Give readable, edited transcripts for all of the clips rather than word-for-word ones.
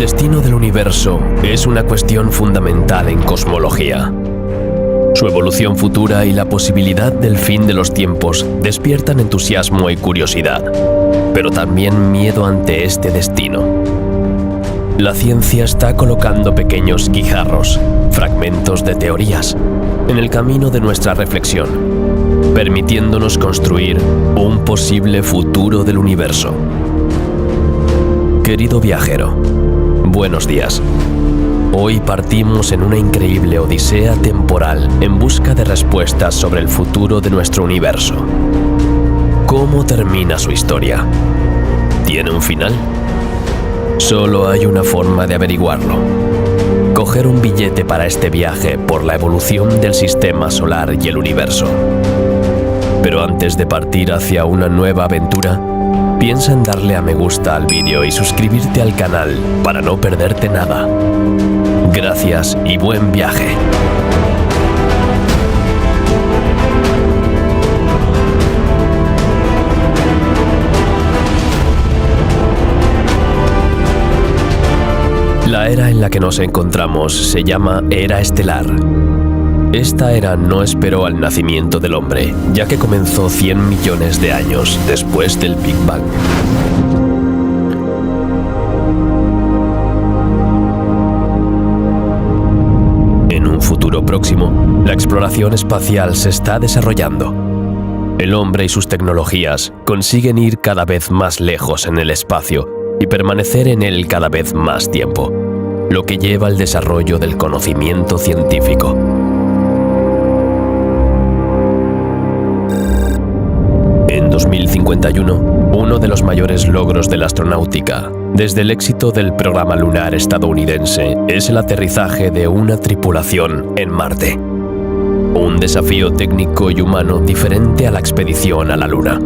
destino del universo es una cuestión fundamental en cosmología. Su evolución futura y la posibilidad del fin de los tiempos despiertan entusiasmo y curiosidad, pero también miedo ante este destino. La ciencia está colocando pequeños guijarros, fragmentos de teorías, en el camino de nuestra reflexión, permitiéndonos construir un posible futuro del universo. Querido viajero, buenos días. Hoy partimos en una increíble odisea temporal en busca de respuestas sobre el futuro de nuestro universo. ¿Cómo termina su historia? ¿Tiene un final? Solo hay una forma de averiguarlo: coger un billete para este viaje por la evolución del sistema solar y el universo. Pero antes de partir hacia una nueva aventura, piensa en darle a me gusta al vídeo y suscribirte al canal para no perderte nada. Gracias y buen viaje. La era en la que nos encontramos se llama Era Estelar. Esta era no esperó al nacimiento del hombre, ya que comenzó 100 millones de años después del Big Bang. En un futuro próximo, la exploración espacial se está desarrollando. El hombre y sus tecnologías consiguen ir cada vez más lejos en el espacio y permanecer en él cada vez más tiempo, lo que lleva al desarrollo del conocimiento científico. En 2051, uno de los mayores logros de la astronáutica, desde el éxito del programa lunar estadounidense, es el aterrizaje de una tripulación en Marte. Un desafío técnico y humano diferente a la expedición a la Luna.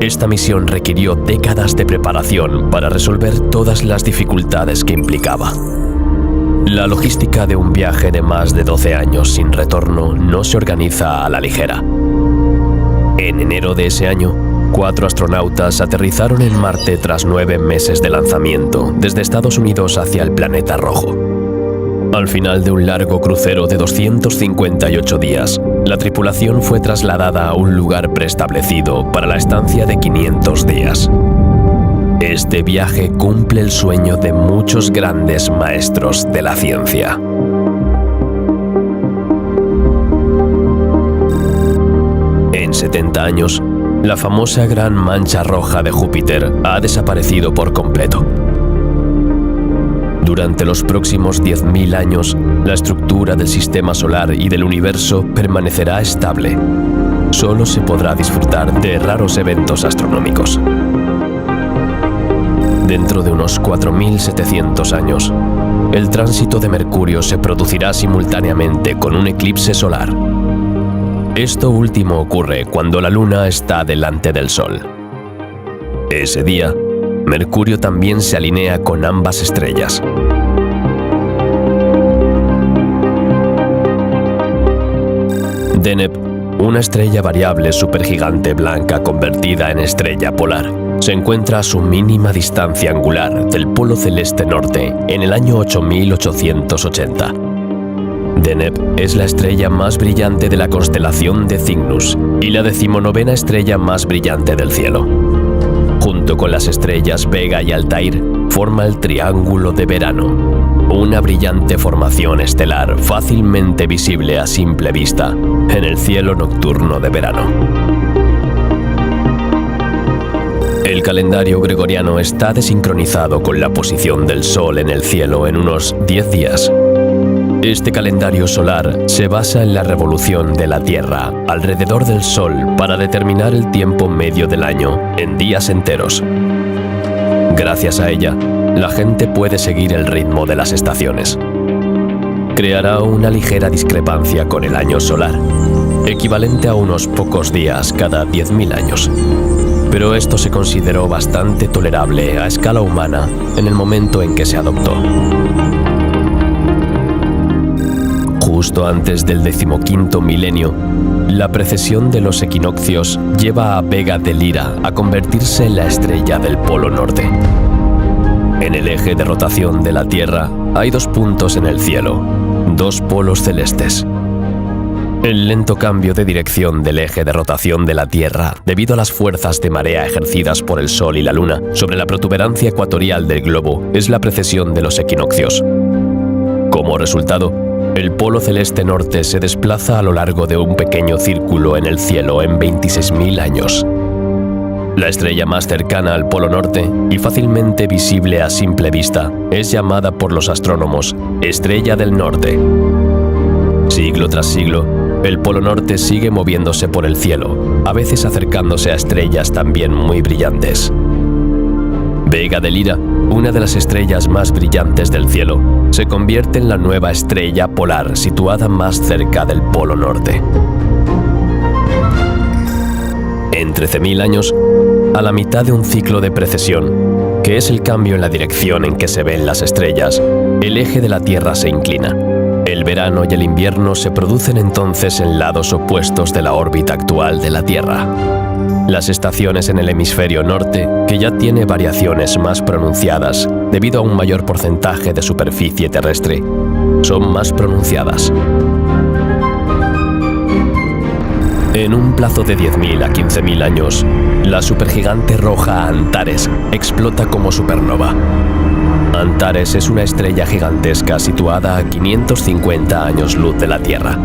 Esta misión requirió décadas de preparación para resolver todas las dificultades que implicaba. La logística de un viaje de más de 12 años sin retorno no se organiza a la ligera. En enero de ese año, 4 astronautas aterrizaron en Marte tras 9 meses de lanzamiento desde Estados Unidos hacia el planeta rojo. Al final de un largo crucero de 258 días, la tripulación fue trasladada a un lugar preestablecido para la estancia de 500 días. Este viaje cumple el sueño de muchos grandes maestros de la ciencia. En 70 años, la famosa Gran Mancha Roja de Júpiter ha desaparecido por completo. Durante los próximos 10.000 años, la estructura del sistema solar y del universo permanecerá estable. Solo se podrá disfrutar de raros eventos astronómicos. Dentro de unos 4.700 años, el tránsito de Mercurio se producirá simultáneamente con un eclipse solar. Esto último ocurre cuando la Luna está delante del Sol. Ese día, Mercurio también se alinea con ambas estrellas. Deneb, una estrella variable supergigante blanca convertida en estrella polar, se encuentra a su mínima distancia angular del polo celeste norte en el año 8880. Deneb es la estrella más brillante de la constelación de Cygnus y la 19ª estrella más brillante del cielo. Junto con las estrellas Vega y Altair, forma el Triángulo de Verano, una brillante formación estelar fácilmente visible a simple vista en el cielo nocturno de verano. El calendario gregoriano está desincronizado con la posición del Sol en el cielo en unos 10 días. Este calendario solar se basa en la revolución de la Tierra alrededor del Sol para determinar el tiempo medio del año en días enteros. Gracias a ella, la gente puede seguir el ritmo de las estaciones. Creará una ligera discrepancia con el año solar, equivalente a unos pocos días cada 10.000 años. Pero esto se consideró bastante tolerable a escala humana en el momento en que se adoptó. Justo antes del 15º milenio, la precesión de los equinoccios lleva a Vega de Lira a convertirse en la estrella del Polo Norte. En el eje de rotación de la Tierra hay dos puntos en el cielo, dos polos celestes. El lento cambio de dirección del eje de rotación de la Tierra, debido a las fuerzas de marea ejercidas por el Sol y la Luna sobre la protuberancia ecuatorial del globo, es la precesión de los equinoccios. Como resultado, el polo celeste norte se desplaza a lo largo de un pequeño círculo en el cielo en 26.000 años. La estrella más cercana al polo norte y fácilmente visible a simple vista es llamada por los astrónomos Estrella del Norte. Siglo tras siglo, el polo norte sigue moviéndose por el cielo, a veces acercándose a estrellas también muy brillantes. Vega de Lira, una de las estrellas más brillantes del cielo, se convierte en la nueva estrella polar situada más cerca del polo norte. En 13.000 años, a la mitad de un ciclo de precesión, que es el cambio en la dirección en que se ven las estrellas, el eje de la Tierra se inclina. El verano y el invierno se producen entonces en lados opuestos de la órbita actual de la Tierra. Las estaciones en el hemisferio norte, que ya tiene variaciones más pronunciadas debido a un mayor porcentaje de superficie terrestre, son más pronunciadas. En un plazo de 10.000 a 15.000 años, la supergigante roja Antares explota como supernova. Antares es una estrella gigantesca situada a 550 años luz de la Tierra.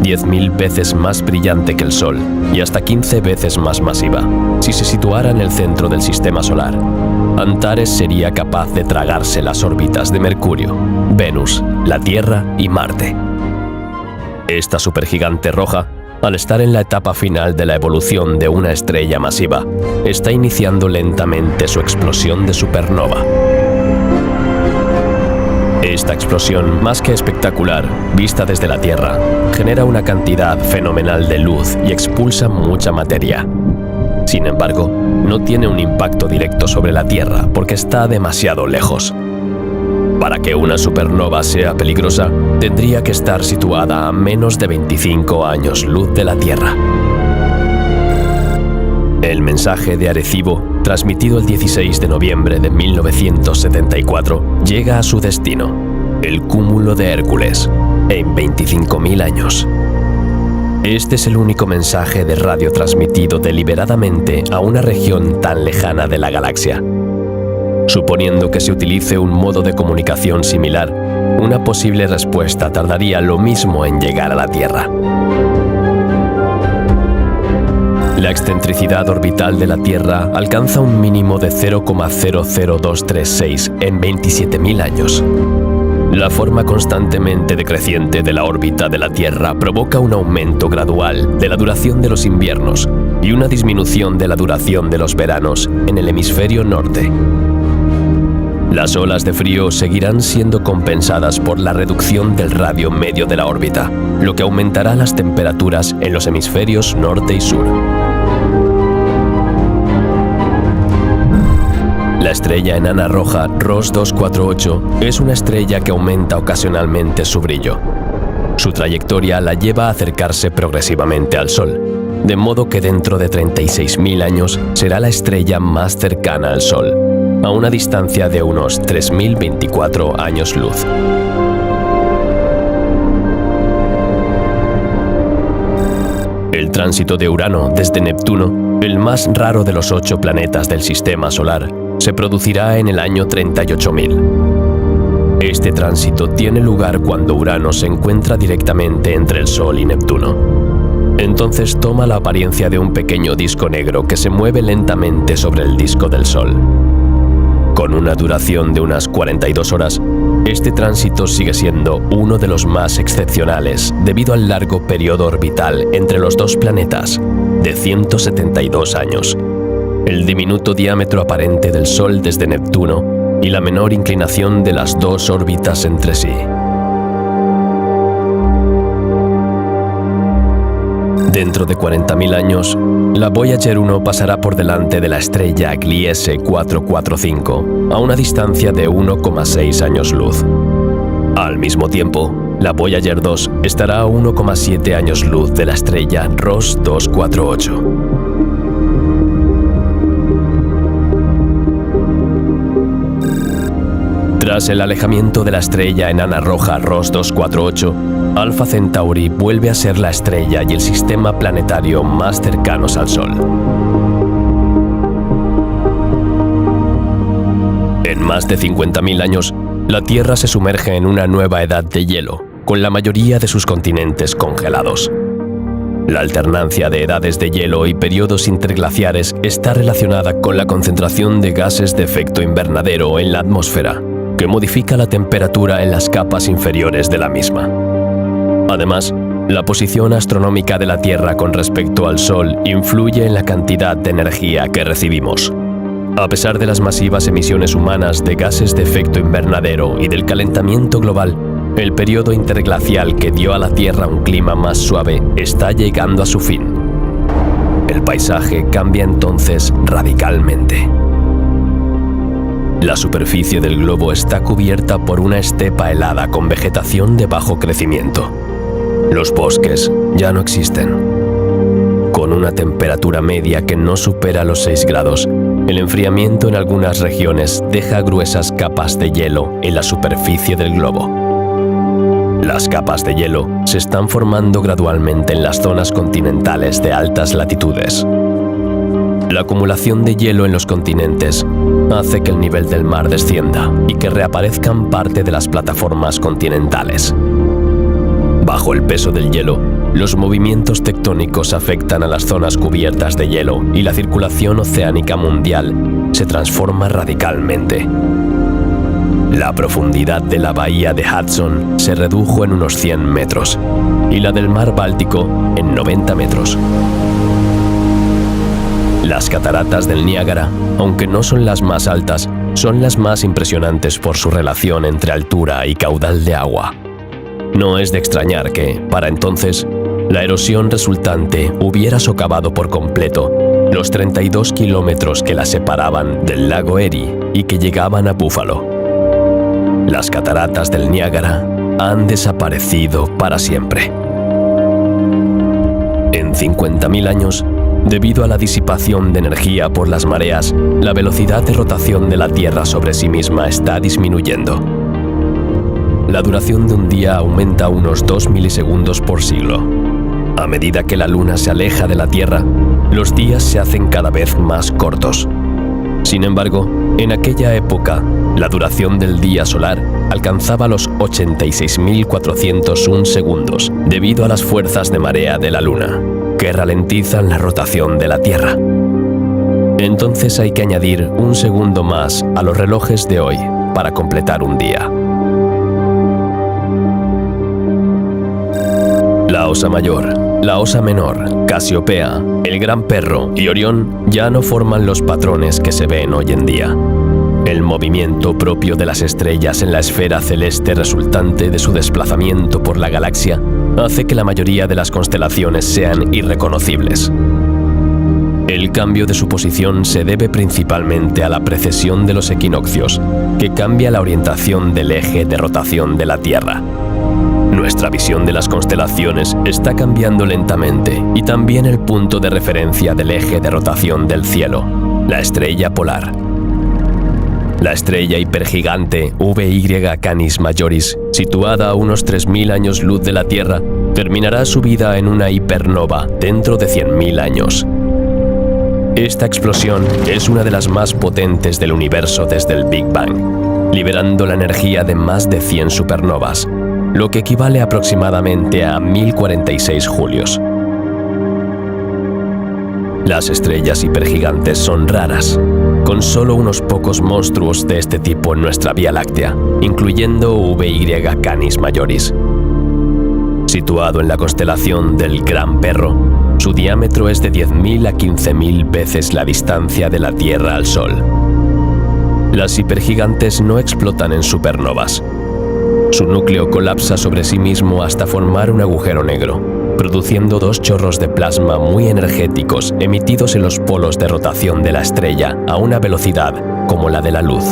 10.000 veces más brillante que el Sol y hasta 15 veces más masiva. Si se situara en el centro del sistema solar, Antares sería capaz de tragarse las órbitas de Mercurio, Venus, la Tierra y Marte. Esta supergigante roja, al estar en la etapa final de la evolución de una estrella masiva, está iniciando lentamente su explosión de supernova. Esta explosión, más que espectacular, vista desde la Tierra, genera una cantidad fenomenal de luz y expulsa mucha materia. Sin embargo, no tiene un impacto directo sobre la Tierra porque está demasiado lejos. Para que una supernova sea peligrosa, tendría que estar situada a menos de 25 años luz de la Tierra. El mensaje de Arecibo, transmitido el 16 de noviembre de 1974, llega a su destino, el cúmulo de Hércules, en 25.000 años. Este es el único mensaje de radio transmitido deliberadamente a una región tan lejana de la galaxia. Suponiendo que se utilice un modo de comunicación similar, una posible respuesta tardaría lo mismo en llegar a la Tierra. La excentricidad orbital de la Tierra alcanza un mínimo de 0,00236 en 27.000 años. La forma constantemente decreciente de la órbita de la Tierra provoca un aumento gradual de la duración de los inviernos y una disminución de la duración de los veranos en el hemisferio norte. Las olas de frío seguirán siendo compensadas por la reducción del radio medio de la órbita, lo que aumentará las temperaturas en los hemisferios norte y sur. La estrella enana roja Ross 248 es una estrella que aumenta ocasionalmente su brillo. Su trayectoria la lleva a acercarse progresivamente al Sol, de modo que dentro de 36.000 años será la estrella más cercana al Sol, a una distancia de unos 3.024 años luz. El tránsito de Urano desde Neptuno, el más raro de los 8 planetas del Sistema Solar, se producirá en el año 38.000. Este tránsito tiene lugar cuando Urano se encuentra directamente entre el Sol y Neptuno. Entonces toma la apariencia de un pequeño disco negro que se mueve lentamente sobre el disco del Sol. Con una duración de unas 42 horas, este tránsito sigue siendo uno de los más excepcionales debido al largo periodo orbital entre los dos planetas, de 172 años, el diminuto diámetro aparente del Sol desde Neptuno y la menor inclinación de las dos órbitas entre sí. Dentro de 40.000 años, la Voyager 1 pasará por delante de la estrella Gliese 445 a una distancia de 1,6 años luz. Al mismo tiempo, la Voyager 2 estará a 1,7 años luz de la estrella Ross 248. Tras el alejamiento de la estrella enana roja Ross 248, Alpha Centauri vuelve a ser la estrella y el sistema planetario más cercanos al Sol. En más de 50.000 años, la Tierra se sumerge en una nueva edad de hielo, con la mayoría de sus continentes congelados. La alternancia de edades de hielo y periodos interglaciares está relacionada con la concentración de gases de efecto invernadero en la atmósfera, que modifica la temperatura en las capas inferiores de la misma. Además, la posición astronómica de la Tierra con respecto al Sol influye en la cantidad de energía que recibimos. A pesar de las masivas emisiones humanas de gases de efecto invernadero y del calentamiento global, el periodo interglacial que dio a la Tierra un clima más suave está llegando a su fin. El paisaje cambia entonces radicalmente. La superficie del globo está cubierta por una estepa helada con vegetación de bajo crecimiento. Los bosques ya no existen. Con una temperatura media que no supera los 6 grados, el enfriamiento en algunas regiones deja gruesas capas de hielo en la superficie del globo. Las capas de hielo se están formando gradualmente en las zonas continentales de altas latitudes. La acumulación de hielo en los continentes hace que el nivel del mar descienda y que reaparezcan parte de las plataformas continentales. Bajo el peso del hielo, los movimientos tectónicos afectan a las zonas cubiertas de hielo y la circulación oceánica mundial se transforma radicalmente. La profundidad de la bahía de Hudson se redujo en unos 100 metros y la del mar Báltico en 90 metros. Las cataratas del Niágara, aunque no son las más altas, son las más impresionantes por su relación entre altura y caudal de agua. No es de extrañar que, para entonces, la erosión resultante hubiera socavado por completo los 32 kilómetros que la separaban del lago Erie y que llegaban a Buffalo. Las cataratas del Niágara han desaparecido para siempre. En 50.000 años, debido a la disipación de energía por las mareas, la velocidad de rotación de la Tierra sobre sí misma está disminuyendo. La duración de un día aumenta a unos 2 milisegundos por siglo. A medida que la Luna se aleja de la Tierra, los días se hacen cada vez más cortos. Sin embargo, en aquella época, la duración del día solar alcanzaba los 86.401 segundos debido a las fuerzas de marea de la Luna, que ralentizan la rotación de la Tierra. Entonces hay que añadir un segundo más a los relojes de hoy para completar un día. La Osa Mayor, la Osa Menor, Casiopea, el Gran Perro y Orión ya no forman los patrones que se ven hoy en día. El movimiento propio de las estrellas en la esfera celeste resultante de su desplazamiento por la galaxia hace que la mayoría de las constelaciones sean irreconocibles. El cambio de su posición se debe principalmente a la precesión de los equinoccios, que cambia la orientación del eje de rotación de la Tierra. Nuestra visión de las constelaciones está cambiando lentamente y también el punto de referencia del eje de rotación del cielo, la estrella polar. La estrella hipergigante VY Canis Majoris, situada a unos 3.000 años luz de la Tierra, terminará su vida en una hipernova dentro de 100.000 años. Esta explosión es una de las más potentes del universo desde el Big Bang, liberando la energía de más de 100 supernovas, lo que equivale aproximadamente a 1046 julios. Las estrellas hipergigantes son raras, con solo unos pocos monstruos de este tipo en nuestra Vía Láctea, incluyendo VY Canis Majoris. Situado en la constelación del Gran Perro, su diámetro es de 10.000 a 15.000 veces la distancia de la Tierra al Sol. Las hipergigantes no explotan en supernovas. Su núcleo colapsa sobre sí mismo hasta formar un agujero negro, produciendo 2 chorros de plasma muy energéticos emitidos en los polos de rotación de la estrella a una velocidad como la de la luz.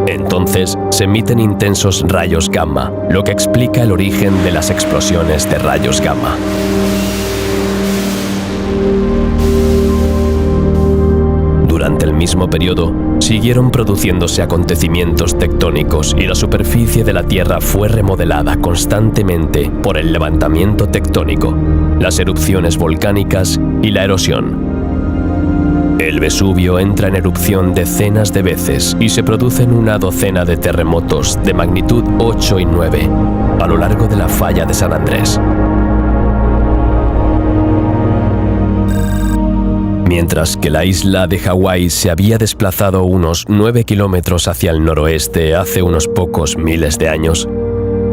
Entonces se emiten intensos rayos gamma, lo que explica el origen de las explosiones de rayos gamma. Durante el mismo periodo, siguieron produciéndose acontecimientos tectónicos y la superficie de la Tierra fue remodelada constantemente por el levantamiento tectónico, las erupciones volcánicas y la erosión. El Vesubio entra en erupción decenas de veces y se producen una docena de terremotos de magnitud 8 y 9 a lo largo de la falla de San Andrés. Mientras que la isla de Hawái se había desplazado unos 9 kilómetros hacia el noroeste hace unos pocos miles de años,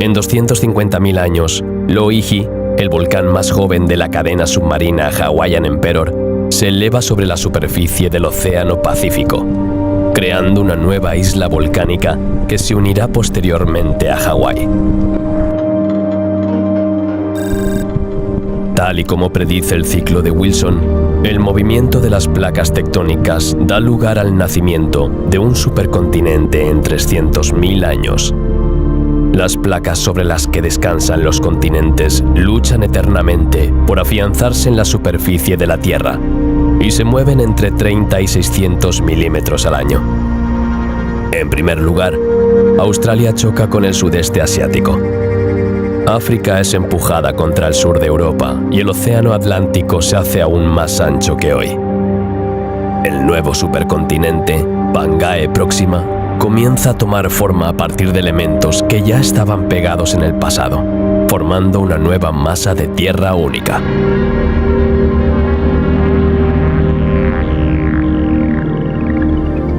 en 250.000 años, Loihi, el volcán más joven de la cadena submarina Hawaiian Emperor, se eleva sobre la superficie del Océano Pacífico, creando una nueva isla volcánica que se unirá posteriormente a Hawái. Tal y como predice el ciclo de Wilson, el movimiento de las placas tectónicas da lugar al nacimiento de un supercontinente en 300.000 años. Las placas sobre las que descansan los continentes luchan eternamente por afianzarse en la superficie de la Tierra y se mueven entre 30 y 600 milímetros al año. En primer lugar, Australia choca con el sudeste asiático. África es empujada contra el sur de Europa y el océano Atlántico se hace aún más ancho que hoy. El nuevo supercontinente, Pangaea Próxima, comienza a tomar forma a partir de elementos que ya estaban pegados en el pasado, formando una nueva masa de tierra única.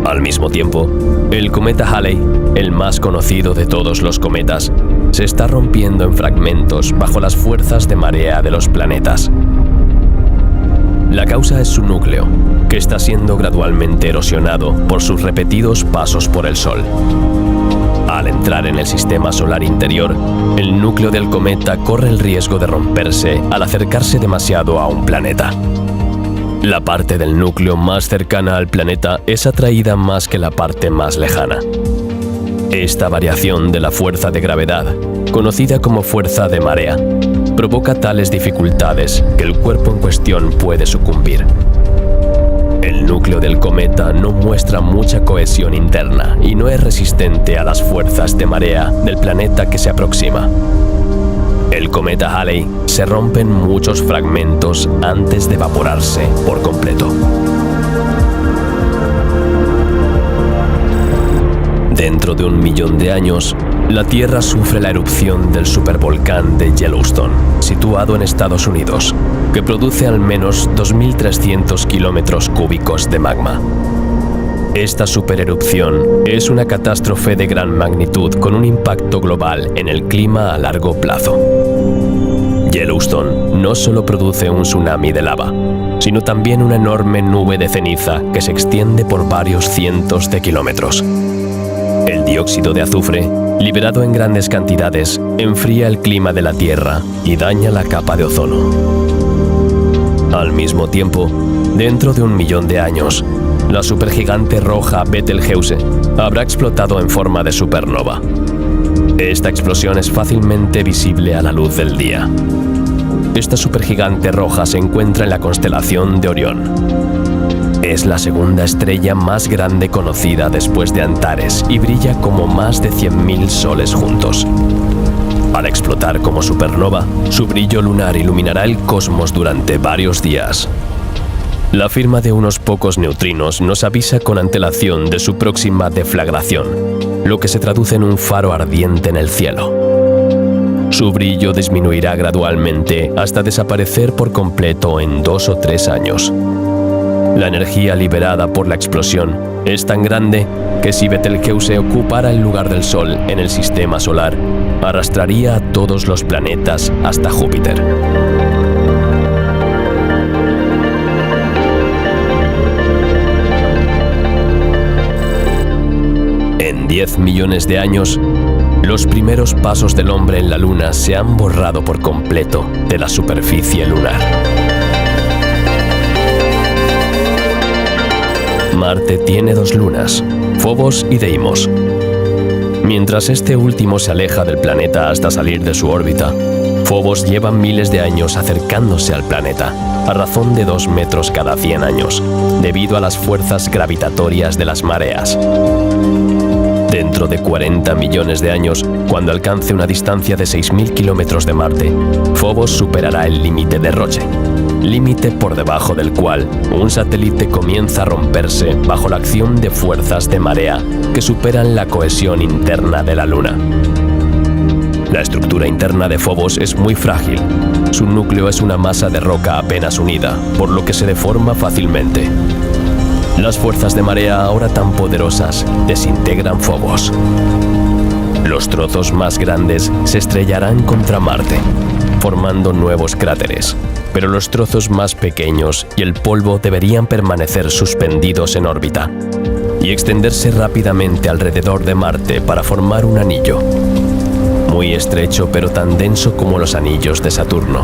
Al mismo tiempo, el cometa Halley, el más conocido de todos los cometas, se está rompiendo en fragmentos bajo las fuerzas de marea de los planetas. La causa es su núcleo, que está siendo gradualmente erosionado por sus repetidos pasos por el Sol. Al entrar en el sistema solar interior, el núcleo del cometa corre el riesgo de romperse al acercarse demasiado a un planeta. La parte del núcleo más cercana al planeta es atraída más que la parte más lejana. Esta variación de la fuerza de gravedad, conocida como fuerza de marea, provoca tales dificultades que el cuerpo en cuestión puede sucumbir. El núcleo del cometa no muestra mucha cohesión interna y no es resistente a las fuerzas de marea del planeta que se aproxima. El cometa Halley se rompe en muchos fragmentos antes de evaporarse por completo. Dentro de 1 millón de años, la Tierra sufre la erupción del supervolcán de Yellowstone, situado en Estados Unidos, que produce al menos 2.300 kilómetros cúbicos de magma. Esta supererupción es una catástrofe de gran magnitud con un impacto global en el clima a largo plazo. Yellowstone no solo produce un tsunami de lava, sino también una enorme nube de ceniza que se extiende por varios cientos de kilómetros. El dióxido de azufre, liberado en grandes cantidades, enfría el clima de la Tierra y daña la capa de ozono. Al mismo tiempo, dentro de 1 millón de años, la supergigante roja Betelgeuse habrá explotado en forma de supernova. Esta explosión es fácilmente visible a la luz del día. Esta supergigante roja se encuentra en la constelación de Orión. Es la segunda estrella más grande conocida después de Antares y brilla como más de 100.000 soles juntos. Al explotar como supernova, su brillo lunar iluminará el cosmos durante varios días. La firma de unos pocos neutrinos nos avisa con antelación de su próxima deflagración, lo que se traduce en un faro ardiente en el cielo. Su brillo disminuirá gradualmente hasta desaparecer por completo en 2 o 3 años. La energía liberada por la explosión es tan grande que si Betelgeuse ocupara el lugar del Sol en el sistema solar, arrastraría a todos los planetas hasta Júpiter. En 10 millones de años, los primeros pasos del hombre en la Luna se han borrado por completo de la superficie lunar. Marte tiene 2 lunas, Phobos y Deimos. Mientras este último se aleja del planeta hasta salir de su órbita, Phobos lleva miles de años acercándose al planeta, a razón de 2 metros cada 100 años, debido a las fuerzas gravitatorias de las mareas. Dentro de 40 millones de años, cuando alcance una distancia de 6.000 kilómetros de Marte, Phobos superará el límite de Roche, límite por debajo del cual un satélite comienza a romperse bajo la acción de fuerzas de marea que superan la cohesión interna de la Luna. La estructura interna de Phobos es muy frágil. Su núcleo es una masa de roca apenas unida, por lo que se deforma fácilmente. Las fuerzas de marea, ahora tan poderosas, desintegran Phobos. Los trozos más grandes se estrellarán contra Marte, formando nuevos cráteres, pero los trozos más pequeños y el polvo deberían permanecer suspendidos en órbita y extenderse rápidamente alrededor de Marte para formar un anillo. Muy estrecho pero tan denso como los anillos de Saturno.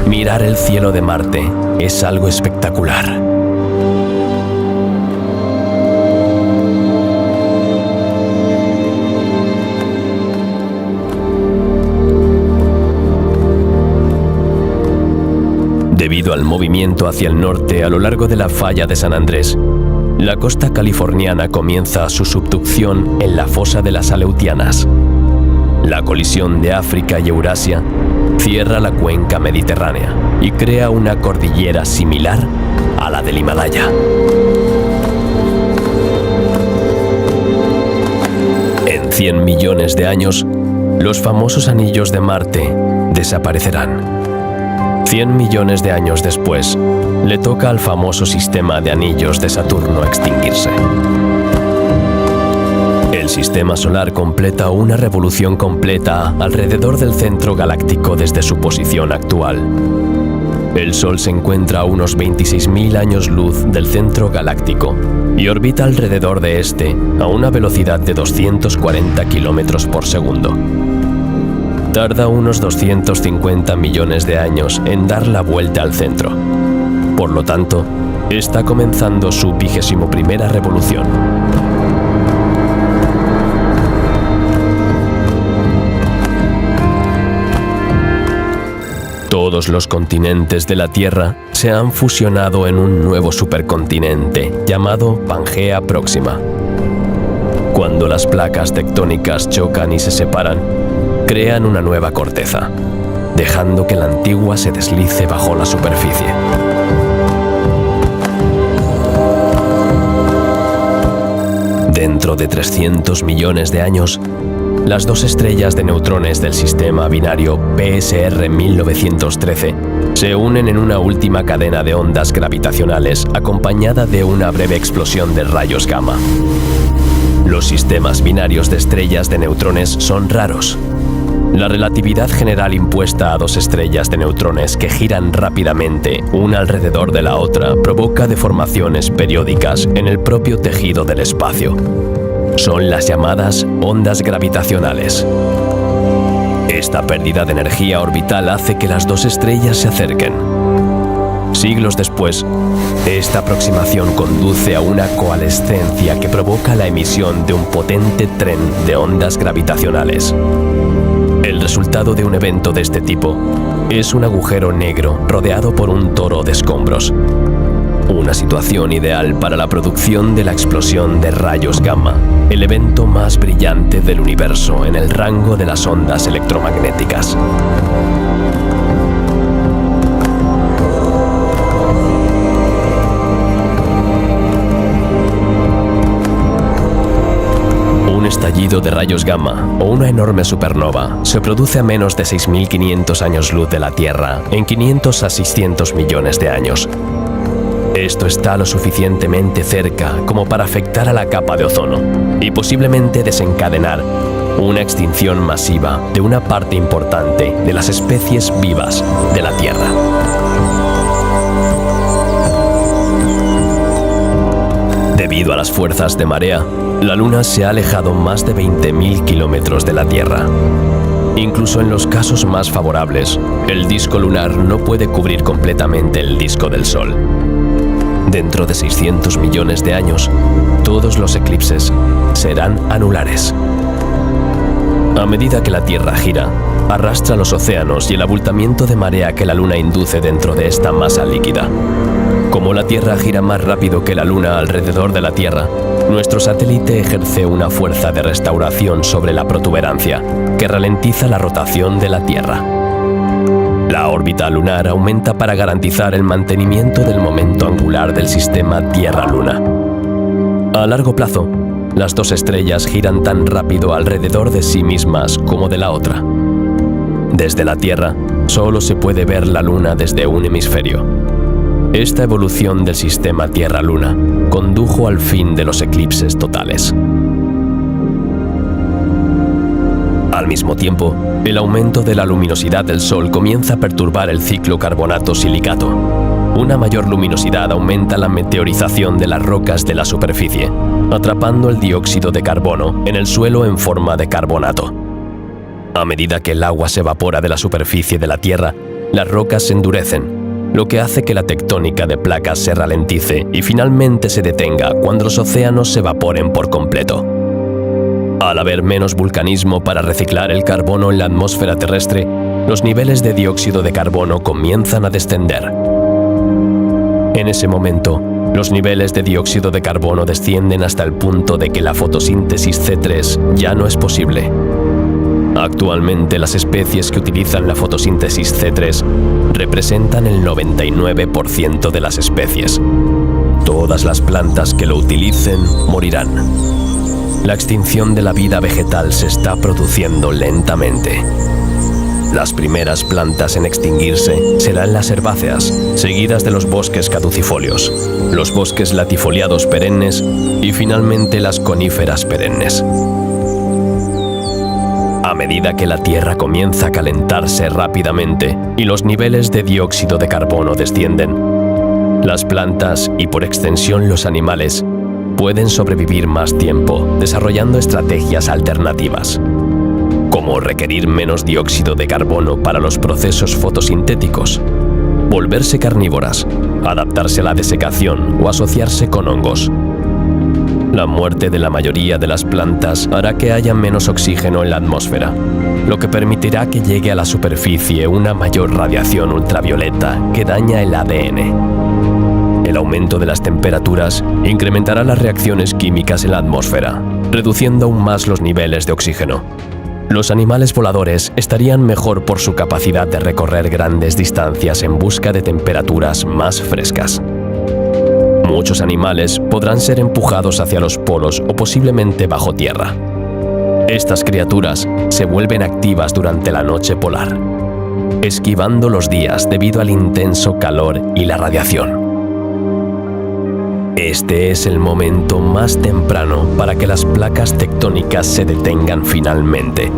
Mirar el cielo de Marte es algo espectacular. Debido al movimiento hacia el norte a lo largo de la falla de San Andrés, la costa californiana comienza su subducción en la fosa de las Aleutianas. La colisión de África y Eurasia cierra la cuenca mediterránea y crea una cordillera similar a la del Himalaya. En 100 millones de años, los famosos anillos de Marte desaparecerán. 100 millones de años después, le toca al famoso sistema de anillos de Saturno extinguirse. El sistema solar completa una revolución completa alrededor del centro galáctico desde su posición actual. El Sol se encuentra a unos 26.000 años luz del centro galáctico y orbita alrededor de este a una velocidad de 240 kilómetros por segundo. Tarda unos 250 millones de años en dar la vuelta al centro. Por lo tanto, está comenzando su 21ª revolución. Todos los continentes de la Tierra se han fusionado en un nuevo supercontinente llamado Pangea Próxima. Cuando las placas tectónicas chocan y se separan, crean una nueva corteza, dejando que la antigua se deslice bajo la superficie. Dentro de 300 millones de años, las dos estrellas de neutrones del sistema binario PSR 1913 se unen en una última cadena de ondas gravitacionales acompañada de una breve explosión de rayos gamma. Los sistemas binarios de estrellas de neutrones son raros. La relatividad general impuesta a dos estrellas de neutrones que giran rápidamente una alrededor de la otra provoca deformaciones periódicas en el propio tejido del espacio. Son las llamadas ondas gravitacionales. Esta pérdida de energía orbital hace que las dos estrellas se acerquen. Siglos después, esta aproximación conduce a una coalescencia que provoca la emisión de un potente tren de ondas gravitacionales. El resultado de un evento de este tipo es un agujero negro rodeado por un toro de escombros. Una situación ideal para la producción de la explosión de rayos gamma, el evento más brillante del universo en el rango de las ondas electromagnéticas. Un estallido de rayos gamma o una enorme supernova se produce a menos de 6.500 años luz de la Tierra en 500 a 600 millones de años. Esto está lo suficientemente cerca como para afectar a la capa de ozono y posiblemente desencadenar una extinción masiva de una parte importante de las especies vivas de la Tierra. Debido a las fuerzas de marea, la Luna se ha alejado más de 20.000 kilómetros de la Tierra. Incluso en los casos más favorables, el disco lunar no puede cubrir completamente el disco del Sol. Dentro de 600 millones de años, todos los eclipses serán anulares. A medida que la Tierra gira, arrastra los océanos y el abultamiento de marea que la Luna induce dentro de esta masa líquida. Como la Tierra gira más rápido que la Luna alrededor de la Tierra, nuestro satélite ejerce una fuerza de restauración sobre la protuberancia, que ralentiza la rotación de la Tierra. La órbita lunar aumenta para garantizar el mantenimiento del momento angular del sistema Tierra-Luna. A largo plazo, las dos estrellas giran tan rápido alrededor de sí mismas como de la otra. Desde la Tierra, solo se puede ver la Luna desde un hemisferio. Esta evolución del sistema Tierra-Luna condujo al fin de los eclipses totales. Al mismo tiempo, el aumento de la luminosidad del Sol comienza a perturbar el ciclo carbonato-silicato. Una mayor luminosidad aumenta la meteorización de las rocas de la superficie, atrapando el dióxido de carbono en el suelo en forma de carbonato. A medida que el agua se evapora de la superficie de la Tierra, las rocas se endurecen, lo que hace que la tectónica de placas se ralentice y finalmente se detenga cuando los océanos se evaporen por completo. Al haber menos vulcanismo para reciclar el carbono en la atmósfera terrestre, los niveles de dióxido de carbono comienzan a descender. En ese momento, los niveles de dióxido de carbono descienden hasta el punto de que la fotosíntesis C3 ya no es posible. Actualmente, las especies que utilizan la fotosíntesis C3 representan el 99% de las especies. Todas las plantas que lo utilicen morirán. La extinción de la vida vegetal se está produciendo lentamente. Las primeras plantas en extinguirse serán las herbáceas, seguidas de los bosques caducifolios, los bosques latifoliados perennes y finalmente las coníferas perennes. A medida que la Tierra comienza a calentarse rápidamente y los niveles de dióxido de carbono descienden, las plantas y por extensión los animales pueden sobrevivir más tiempo desarrollando estrategias alternativas, como requerir menos dióxido de carbono para los procesos fotosintéticos, volverse carnívoras, adaptarse a la desecación o asociarse con hongos. La muerte de la mayoría de las plantas hará que haya menos oxígeno en la atmósfera, lo que permitirá que llegue a la superficie una mayor radiación ultravioleta que daña el ADN. El aumento de las temperaturas incrementará las reacciones químicas en la atmósfera, reduciendo aún más los niveles de oxígeno. Los animales voladores estarían mejor por su capacidad de recorrer grandes distancias en busca de temperaturas más frescas. Muchos animales podrán ser empujados hacia los polos o posiblemente bajo tierra. Estas criaturas se vuelven activas durante la noche polar, esquivando los días debido al intenso calor y la radiación. Este es el momento más temprano para que las placas tectónicas se detengan finalmente,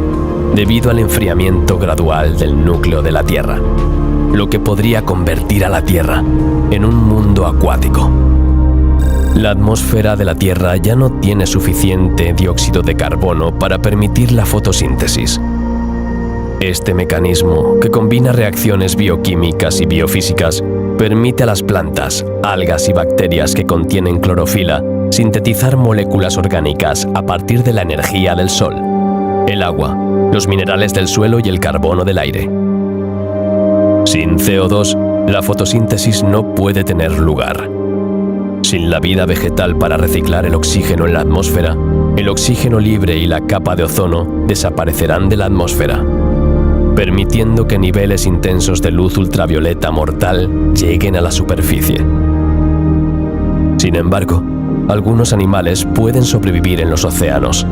debido al enfriamiento gradual del núcleo de la Tierra, lo que podría convertir a la Tierra en un mundo acuático. La atmósfera de la Tierra ya no tiene suficiente dióxido de carbono para permitir la fotosíntesis. Este mecanismo, que combina reacciones bioquímicas y biofísicas, permite a las plantas, algas y bacterias que contienen clorofila sintetizar moléculas orgánicas a partir de la energía del sol, el agua, los minerales del suelo y el carbono del aire. Sin CO2, la fotosíntesis no puede tener lugar. Sin la vida vegetal para reciclar el oxígeno en la atmósfera, el oxígeno libre y la capa de ozono desaparecerán de la atmósfera, permitiendo que niveles intensos de luz ultravioleta mortal lleguen a la superficie. Sin embargo, algunos animales pueden sobrevivir en los océanos.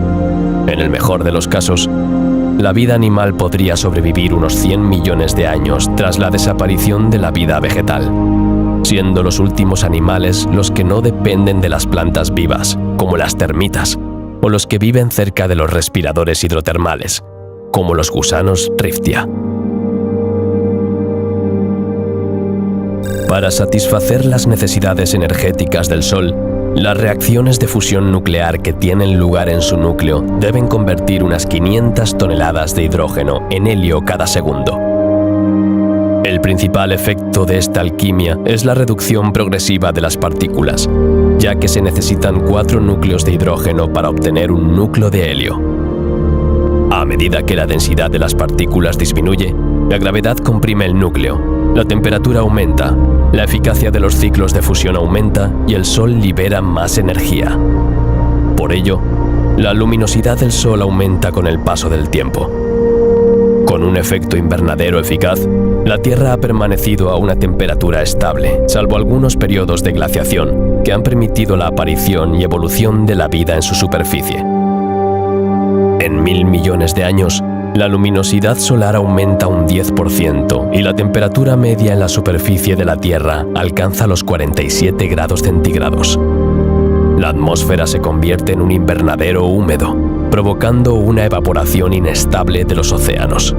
En el mejor de los casos, la vida animal podría sobrevivir unos 100 millones de años tras la desaparición de la vida vegetal, siendo los últimos animales los que no dependen de las plantas vivas, como las termitas, o los que viven cerca de los respiradores hidrotermales, como los gusanos Riftia. Para satisfacer las necesidades energéticas del Sol, las reacciones de fusión nuclear que tienen lugar en su núcleo deben convertir unas 500 toneladas de hidrógeno en helio cada segundo. El principal efecto de esta alquimia es la reducción progresiva de las partículas, ya que se necesitan 4 núcleos de hidrógeno para obtener un núcleo de helio. A medida que la densidad de las partículas disminuye, la gravedad comprime el núcleo, la temperatura aumenta, la eficacia de los ciclos de fusión aumenta y el Sol libera más energía. Por ello, la luminosidad del Sol aumenta con el paso del tiempo. Con un efecto invernadero eficaz, la Tierra ha permanecido a una temperatura estable, salvo algunos periodos de glaciación que han permitido la aparición y evolución de la vida en su superficie. En 1000 millones de años, la luminosidad solar aumenta un 10% y la temperatura media en la superficie de la Tierra alcanza los 47 grados centígrados. La atmósfera se convierte en un invernadero húmedo, provocando una evaporación inestable de los océanos.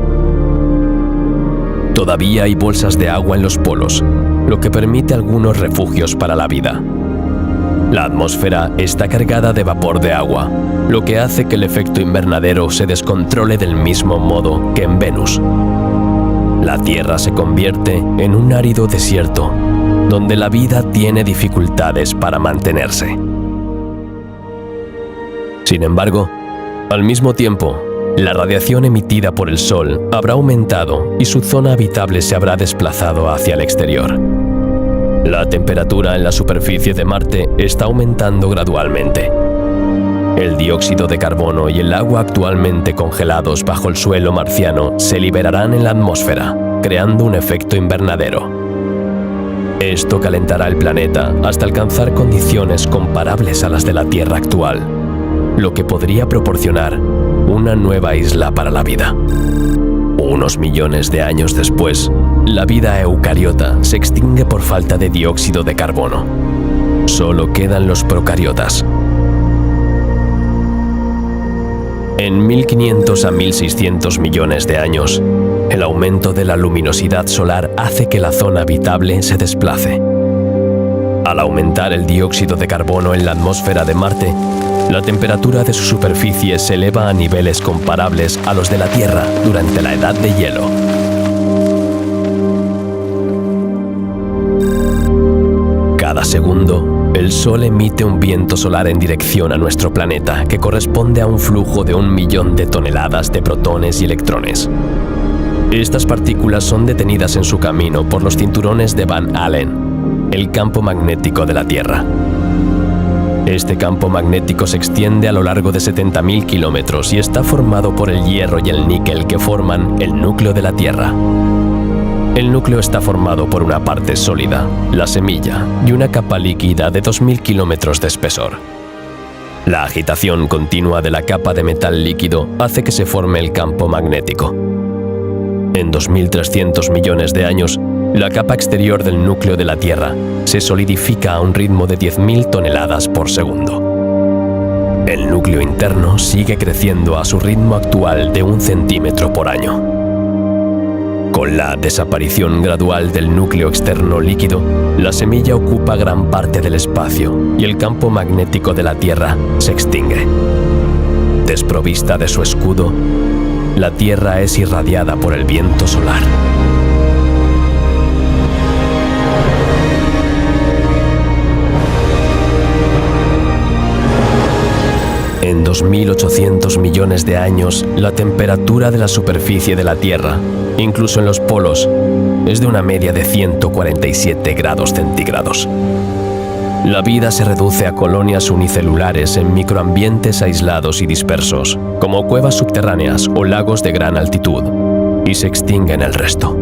Todavía hay bolsas de agua en los polos, lo que permite algunos refugios para la vida. La atmósfera está cargada de vapor de agua, lo que hace que el efecto invernadero se descontrole del mismo modo que en Venus. La Tierra se convierte en un árido desierto, donde la vida tiene dificultades para mantenerse. Sin embargo, al mismo tiempo, la radiación emitida por el Sol habrá aumentado y su zona habitable se habrá desplazado hacia el exterior. La temperatura en la superficie de Marte está aumentando gradualmente. El dióxido de carbono y el agua actualmente congelados bajo el suelo marciano se liberarán en la atmósfera, creando un efecto invernadero. Esto calentará el planeta hasta alcanzar condiciones comparables a las de la Tierra actual, lo que podría proporcionar una nueva isla para la vida. Unos millones de años después, la vida eucariota se extingue por falta de dióxido de carbono. Solo quedan los procariotas. En 1500 a 1600 millones de años, el aumento de la luminosidad solar hace que la zona habitable se desplace. Al aumentar el dióxido de carbono en la atmósfera de Marte, la temperatura de su superficie se eleva a niveles comparables a los de la Tierra durante la Edad de Hielo. Cada segundo, el Sol emite un viento solar en dirección a nuestro planeta que corresponde a un flujo de 1 millón de toneladas de protones y electrones. Estas partículas son detenidas en su camino por los cinturones de Van Allen, el campo magnético de la Tierra. Este campo magnético se extiende a lo largo de 70.000 kilómetros y está formado por el hierro y el níquel que forman el núcleo de la Tierra. El núcleo está formado por una parte sólida, la semilla, y una capa líquida de 2.000 kilómetros de espesor. La agitación continua de la capa de metal líquido hace que se forme el campo magnético. En 2.300 millones de años, la capa exterior del núcleo de la Tierra se solidifica a un ritmo de 10.000 toneladas por segundo. El núcleo interno sigue creciendo a su ritmo actual de 1 centímetro por año. Con la desaparición gradual del núcleo externo líquido, la semilla ocupa gran parte del espacio y el campo magnético de la Tierra se extingue. Desprovista de su escudo, la Tierra es irradiada por el viento solar. En 2.800 millones de años, la temperatura de la superficie de la Tierra, incluso en los polos, es de una media de 147 grados centígrados. La vida se reduce a colonias unicelulares en microambientes aislados y dispersos, como cuevas subterráneas o lagos de gran altitud, y se extingue en el resto.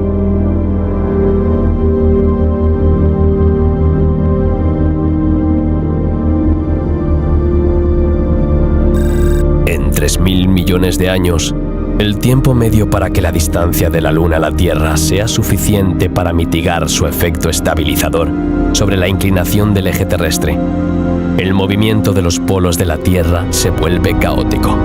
En 3.000 millones de años, el tiempo medio para que la distancia de la Luna a la Tierra sea suficiente para mitigar su efecto estabilizador sobre la inclinación del eje terrestre, el movimiento de los polos de la Tierra se vuelve caótico.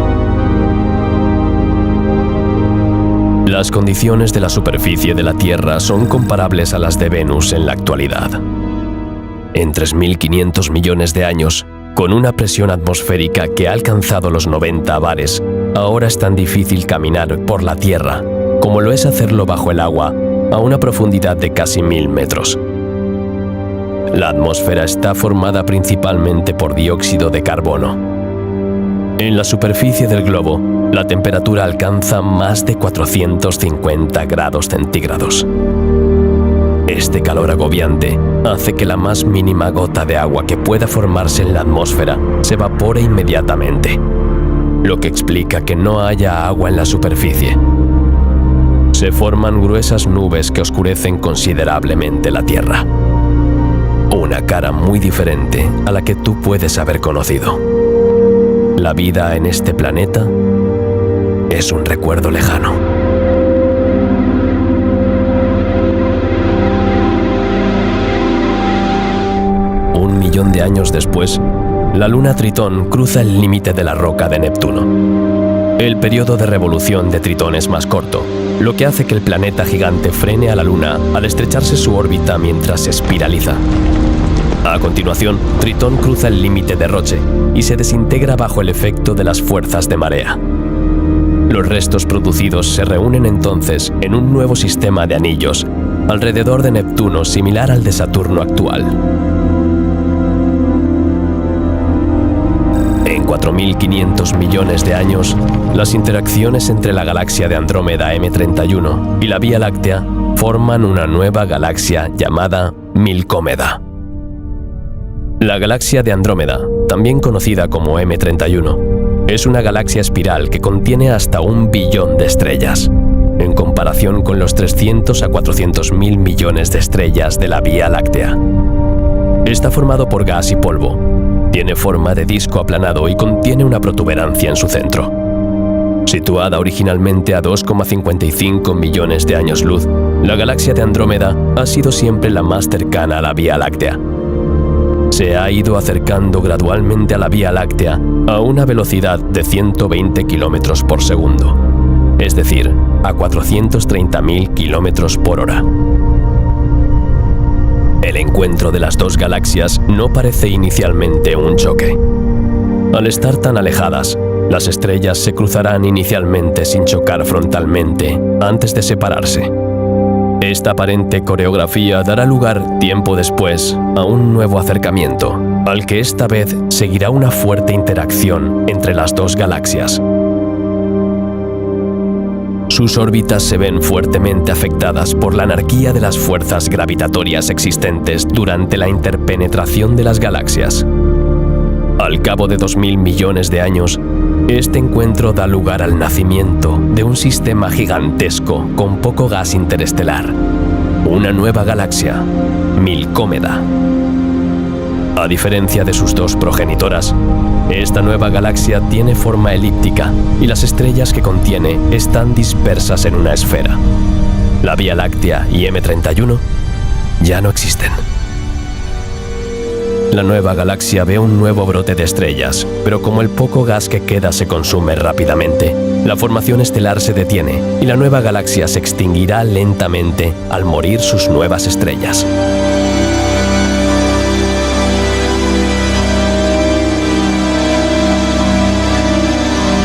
Las condiciones de la superficie de la Tierra son comparables a las de Venus en la actualidad. En 3.500 millones de años, con una presión atmosférica que ha alcanzado los 90 bares, ahora es tan difícil caminar por la Tierra como lo es hacerlo bajo el agua a una profundidad de casi 1000 metros. La atmósfera está formada principalmente por dióxido de carbono. En la superficie del globo, la temperatura alcanza más de 450 grados centígrados. Este calor agobiante hace que la más mínima gota de agua que pueda formarse en la atmósfera se evapore inmediatamente, lo que explica que no haya agua en la superficie. Se forman gruesas nubes que oscurecen considerablemente la Tierra. Una cara muy diferente a la que tú puedes haber conocido. La vida en este planeta es un recuerdo lejano. Un millón de años después, la luna Tritón cruza el límite de la roca de Neptuno. El periodo de revolución de Tritón es más corto, lo que hace que el planeta gigante frene a la luna al estrecharse su órbita mientras se espiraliza. A continuación, Tritón cruza el límite de Roche y se desintegra bajo el efecto de las fuerzas de marea. Los restos producidos se reúnen entonces en un nuevo sistema de anillos alrededor de Neptuno similar al de Saturno actual. En 4.500 millones de años, las interacciones entre la galaxia de Andrómeda M31 y la Vía Láctea forman una nueva galaxia llamada Milcómeda. La galaxia de Andrómeda, también conocida como M31, es una galaxia espiral que contiene hasta 1 billón de estrellas, en comparación con los 300 a 400.000 millones de estrellas de la Vía Láctea. Está formado por gas y polvo. Tiene forma de disco aplanado y contiene una protuberancia en su centro. Situada originalmente a 2,55 millones de años luz, la galaxia de Andrómeda ha sido siempre la más cercana a la Vía Láctea. Se ha ido acercando gradualmente a la Vía Láctea a una velocidad de 120 kilómetros por segundo, es decir, a 430.000 kilómetros por hora. El encuentro de las dos galaxias no parece inicialmente un choque. Al estar tan alejadas, las estrellas se cruzarán inicialmente sin chocar frontalmente antes de separarse. Esta aparente coreografía dará lugar tiempo después a un nuevo acercamiento, al que esta vez seguirá una fuerte interacción entre las dos galaxias. Sus órbitas se ven fuertemente afectadas por la anarquía de las fuerzas gravitatorias existentes durante la interpenetración de las galaxias. Al cabo de 2.000 millones de años, este encuentro da lugar al nacimiento de un sistema gigantesco con poco gas interestelar, una nueva galaxia, Milcómeda. A diferencia de sus dos progenitoras, esta nueva galaxia tiene forma elíptica y las estrellas que contiene están dispersas en una esfera. La Vía Láctea y M31 ya no existen. La nueva galaxia ve un nuevo brote de estrellas, pero como el poco gas que queda se consume rápidamente, la formación estelar se detiene y la nueva galaxia se extinguirá lentamente al morir sus nuevas estrellas.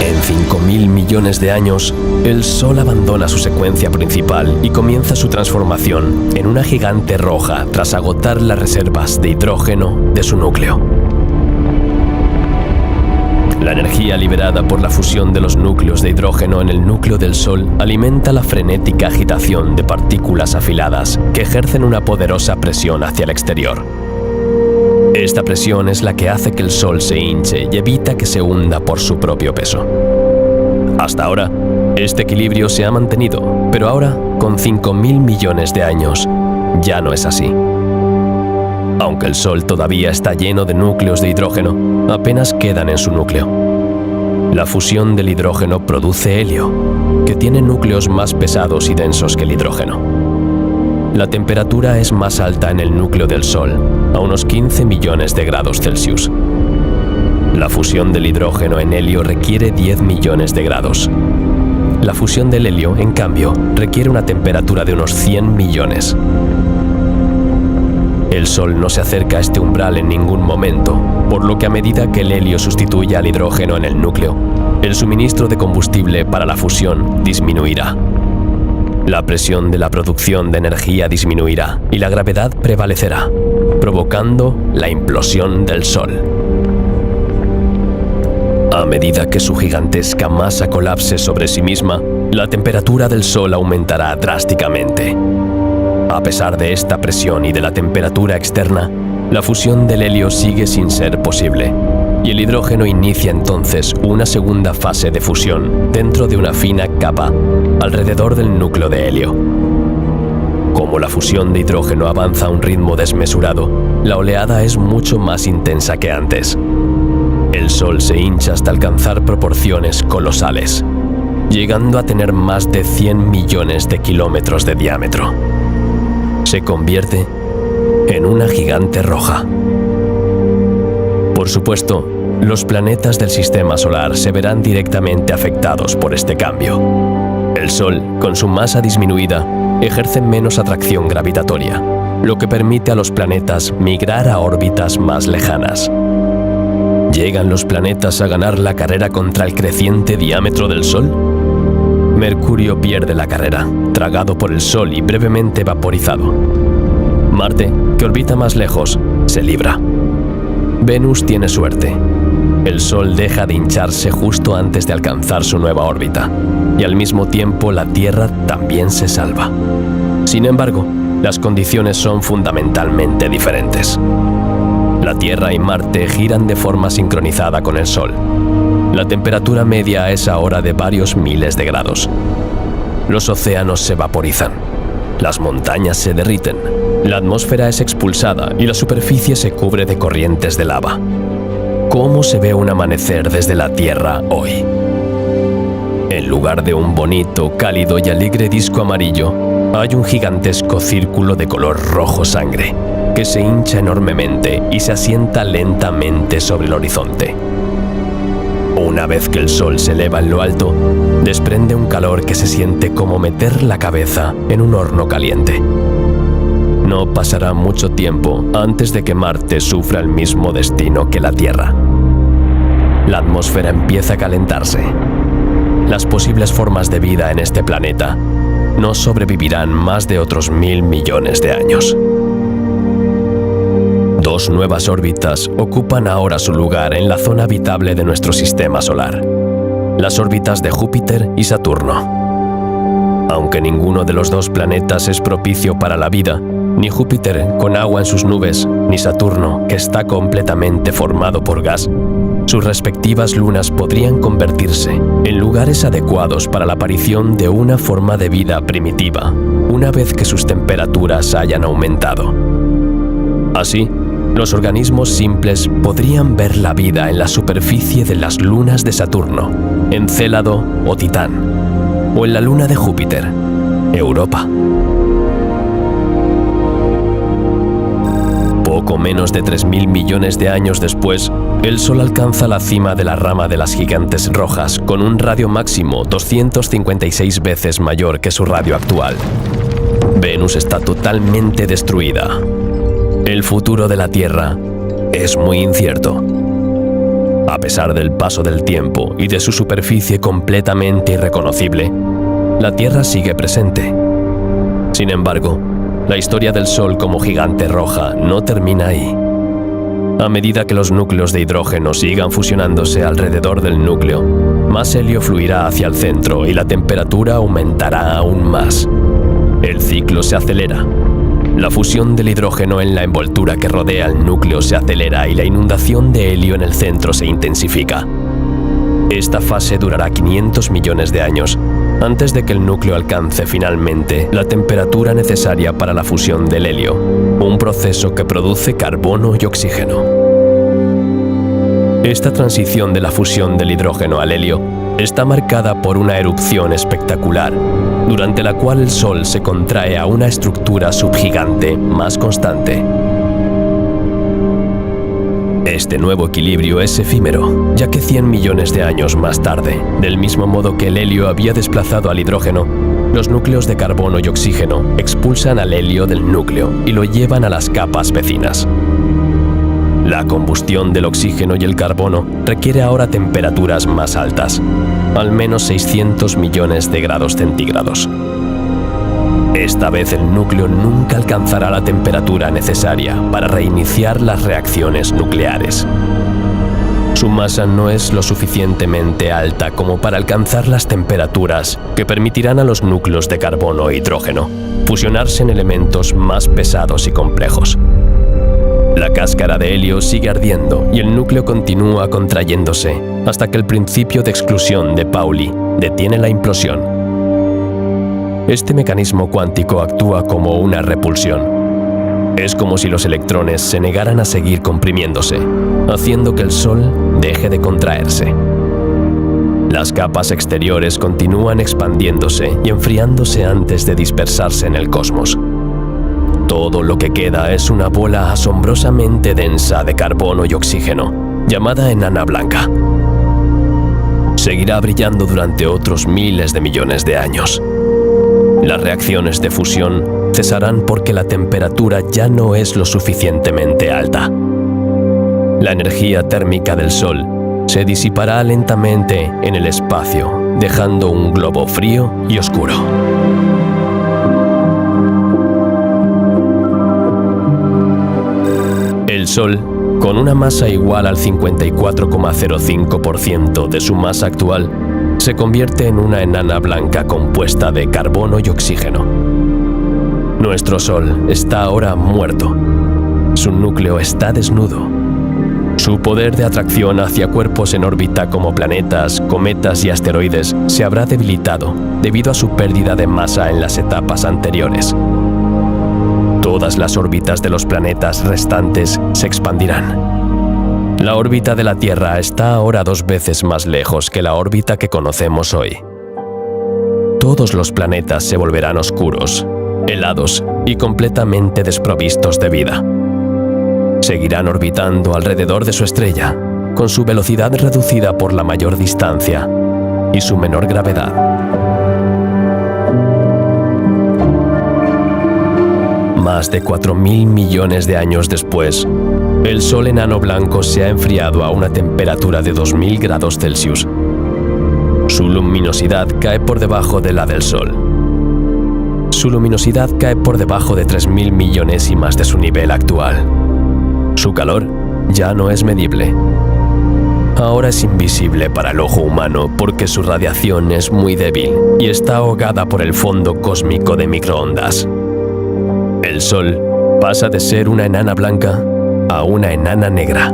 En 5.000 millones de años, el Sol abandona su secuencia principal y comienza su transformación en una gigante roja tras agotar las reservas de hidrógeno de su núcleo. La energía liberada por la fusión de los núcleos de hidrógeno en el núcleo del Sol alimenta la frenética agitación de partículas afiladas que ejercen una poderosa presión hacia el exterior. Esta presión es la que hace que el Sol se hinche y evita que se hunda por su propio peso. Hasta ahora, este equilibrio se ha mantenido, pero ahora, con 5.000 millones de años, ya no es así. Aunque el Sol todavía está lleno de núcleos de hidrógeno, apenas quedan en su núcleo. La fusión del hidrógeno produce helio, que tiene núcleos más pesados y densos que el hidrógeno. La temperatura es más alta en el núcleo del Sol, a unos 15 millones de grados Celsius. La fusión del hidrógeno en helio requiere 10 millones de grados. La fusión del helio, en cambio, requiere una temperatura de unos 100 millones. El Sol no se acerca a este umbral en ningún momento, por lo que a medida que el helio sustituya al hidrógeno en el núcleo, el suministro de combustible para la fusión disminuirá. La presión de la producción de energía disminuirá y la gravedad prevalecerá, provocando la implosión del Sol. A medida que su gigantesca masa colapse sobre sí misma, la temperatura del Sol aumentará drásticamente. A pesar de esta presión y de la temperatura externa, la fusión del helio sigue sin ser posible, y el hidrógeno inicia entonces una segunda fase de fusión dentro de una fina capa alrededor del núcleo de helio. Como la fusión de hidrógeno avanza a un ritmo desmesurado, la oleada es mucho más intensa que antes. El Sol se hincha hasta alcanzar proporciones colosales, llegando a tener más de 100 millones de kilómetros de diámetro. Se convierte en una gigante roja. Por supuesto, los planetas del sistema solar se verán directamente afectados por este cambio. El Sol, con su masa disminuida, ejerce menos atracción gravitatoria, lo que permite a los planetas migrar a órbitas más lejanas. ¿Llegan los planetas a ganar la carrera contra el creciente diámetro del Sol? Mercurio pierde la carrera, tragado por el Sol y brevemente vaporizado. Marte, que orbita más lejos, se libra. Venus tiene suerte. El Sol deja de hincharse justo antes de alcanzar su nueva órbita, y al mismo tiempo la Tierra también se salva. Sin embargo, las condiciones son fundamentalmente diferentes. La Tierra y Marte giran de forma sincronizada con el Sol. La temperatura media es ahora de varios miles de grados. Los océanos se vaporizan. Las montañas se derriten. La atmósfera es expulsada y la superficie se cubre de corrientes de lava. ¿Cómo se ve un amanecer desde la Tierra hoy? En lugar de un bonito, cálido y alegre disco amarillo, hay un gigantesco círculo de color rojo sangre, que se hincha enormemente y se asienta lentamente sobre el horizonte. Una vez que el Sol se eleva en lo alto, desprende un calor que se siente como meter la cabeza en un horno caliente. No pasará mucho tiempo antes de que Marte sufra el mismo destino que la Tierra. La atmósfera empieza a calentarse. Las posibles formas de vida en este planeta no sobrevivirán más de otros 1.000 millones de años. Dos nuevas órbitas ocupan ahora su lugar en la zona habitable de nuestro sistema solar: las órbitas de Júpiter y Saturno. Aunque ninguno de los dos planetas es propicio para la vida, ni Júpiter, con agua en sus nubes, ni Saturno, que está completamente formado por gas, sus respectivas lunas podrían convertirse en lugares adecuados para la aparición de una forma de vida primitiva, una vez que sus temperaturas hayan aumentado. Así, los organismos simples podrían ver la vida en la superficie de las lunas de Saturno, Encélado o Titán, o en la luna de Júpiter, Europa. Poco menos de 3.000 millones de años después, el Sol alcanza la cima de la rama de las gigantes rojas con un radio máximo 256 veces mayor que su radio actual. Venus está totalmente destruida. El futuro de la Tierra es muy incierto. A pesar del paso del tiempo y de su superficie completamente irreconocible, la Tierra sigue presente. Sin embargo, la historia del Sol como gigante roja no termina ahí. A medida que los núcleos de hidrógeno sigan fusionándose alrededor del núcleo, más helio fluirá hacia el centro y la temperatura aumentará aún más. El ciclo se acelera. La fusión del hidrógeno en la envoltura que rodea el núcleo se acelera y la inundación de helio en el centro se intensifica. Esta fase durará 500 millones de años, antes de que el núcleo alcance finalmente la temperatura necesaria para la fusión del helio, un proceso que produce carbono y oxígeno. Esta transición de la fusión del hidrógeno al helio está marcada por una erupción espectacular, durante la cual el Sol se contrae a una estructura subgigante más constante. Este nuevo equilibrio es efímero, ya que 100 millones de años más tarde, del mismo modo que el helio había desplazado al hidrógeno, los núcleos de carbono y oxígeno expulsan al helio del núcleo y lo llevan a las capas vecinas. La combustión del oxígeno y el carbono requiere ahora temperaturas más altas, al menos 600 millones de grados centígrados. Esta vez el núcleo nunca alcanzará la temperatura necesaria para reiniciar las reacciones nucleares. Su masa no es lo suficientemente alta como para alcanzar las temperaturas que permitirán a los núcleos de carbono e hidrógeno fusionarse en elementos más pesados y complejos. La cáscara de helio sigue ardiendo y el núcleo continúa contrayéndose hasta que el principio de exclusión de Pauli detiene la implosión. Este mecanismo cuántico actúa como una repulsión. Es como si los electrones se negaran a seguir comprimiéndose, haciendo que el Sol deje de contraerse. Las capas exteriores continúan expandiéndose y enfriándose antes de dispersarse en el cosmos. Todo lo que queda es una bola asombrosamente densa de carbono y oxígeno, llamada enana blanca. Seguirá brillando durante otros miles de millones de años. Las reacciones de fusión cesarán porque la temperatura ya no es lo suficientemente alta. La energía térmica del Sol se disipará lentamente en el espacio, dejando un globo frío y oscuro. El Sol, con una masa igual al 54,05% de su masa actual, se convierte en una enana blanca compuesta de carbono y oxígeno. Nuestro Sol está ahora muerto. Su núcleo está desnudo. Su poder de atracción hacia cuerpos en órbita como planetas, cometas y asteroides se habrá debilitado debido a su pérdida de masa en las etapas anteriores. Todas las órbitas de los planetas restantes se expandirán. La órbita de la Tierra está ahora 2 veces más lejos que la órbita que conocemos hoy. Todos los planetas se volverán oscuros, helados y completamente desprovistos de vida. Seguirán orbitando alrededor de su estrella, con su velocidad reducida por la mayor distancia y su menor gravedad. Más de 4.000 millones de años después, el Sol enano blanco se ha enfriado a una temperatura de 2.000 grados Celsius. Su luminosidad cae por debajo de la del Sol. Su luminosidad cae por debajo de 3.000 millonésimas de su nivel actual. Su calor ya no es medible. Ahora es invisible para el ojo humano porque su radiación es muy débil y está ahogada por el fondo cósmico de microondas. El Sol pasa de ser una enana blanca a una enana negra.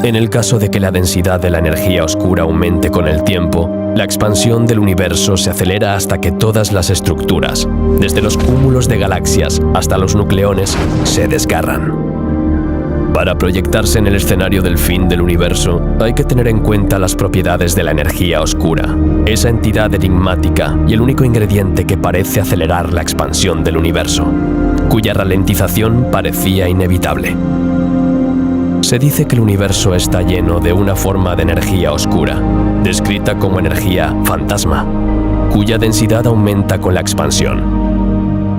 En el caso de que la densidad de la energía oscura aumente con el tiempo, la expansión del universo se acelera hasta que todas las estructuras, desde los cúmulos de galaxias hasta los nucleones, se desgarran. Para proyectarse en el escenario del fin del universo, hay que tener en cuenta las propiedades de la energía oscura, esa entidad enigmática y el único ingrediente que parece acelerar la expansión del universo, cuya ralentización parecía inevitable. Se dice que el universo está lleno de una forma de energía oscura, descrita como energía fantasma, cuya densidad aumenta con la expansión.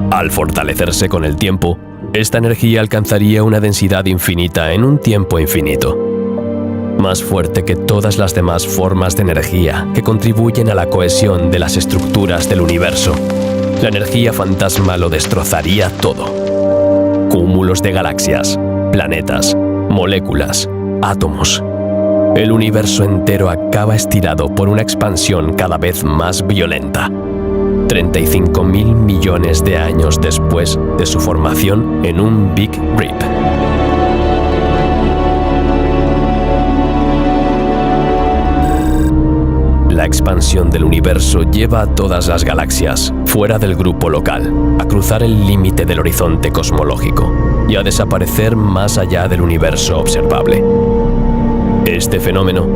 Al fortalecerse con el tiempo, esta energía alcanzaría una densidad infinita en un tiempo infinito, más fuerte que todas las demás formas de energía que contribuyen a la cohesión de las estructuras del universo. La energía fantasma lo destrozaría todo. Cúmulos de galaxias, planetas, moléculas, átomos. El universo entero acaba estirado por una expansión cada vez más violenta. 35.000 millones de años después de su formación en un Big Rip. La expansión del universo lleva a todas las galaxias, fuera del grupo local, a cruzar el límite del horizonte cosmológico y a desaparecer más allá del universo observable. Este fenómeno,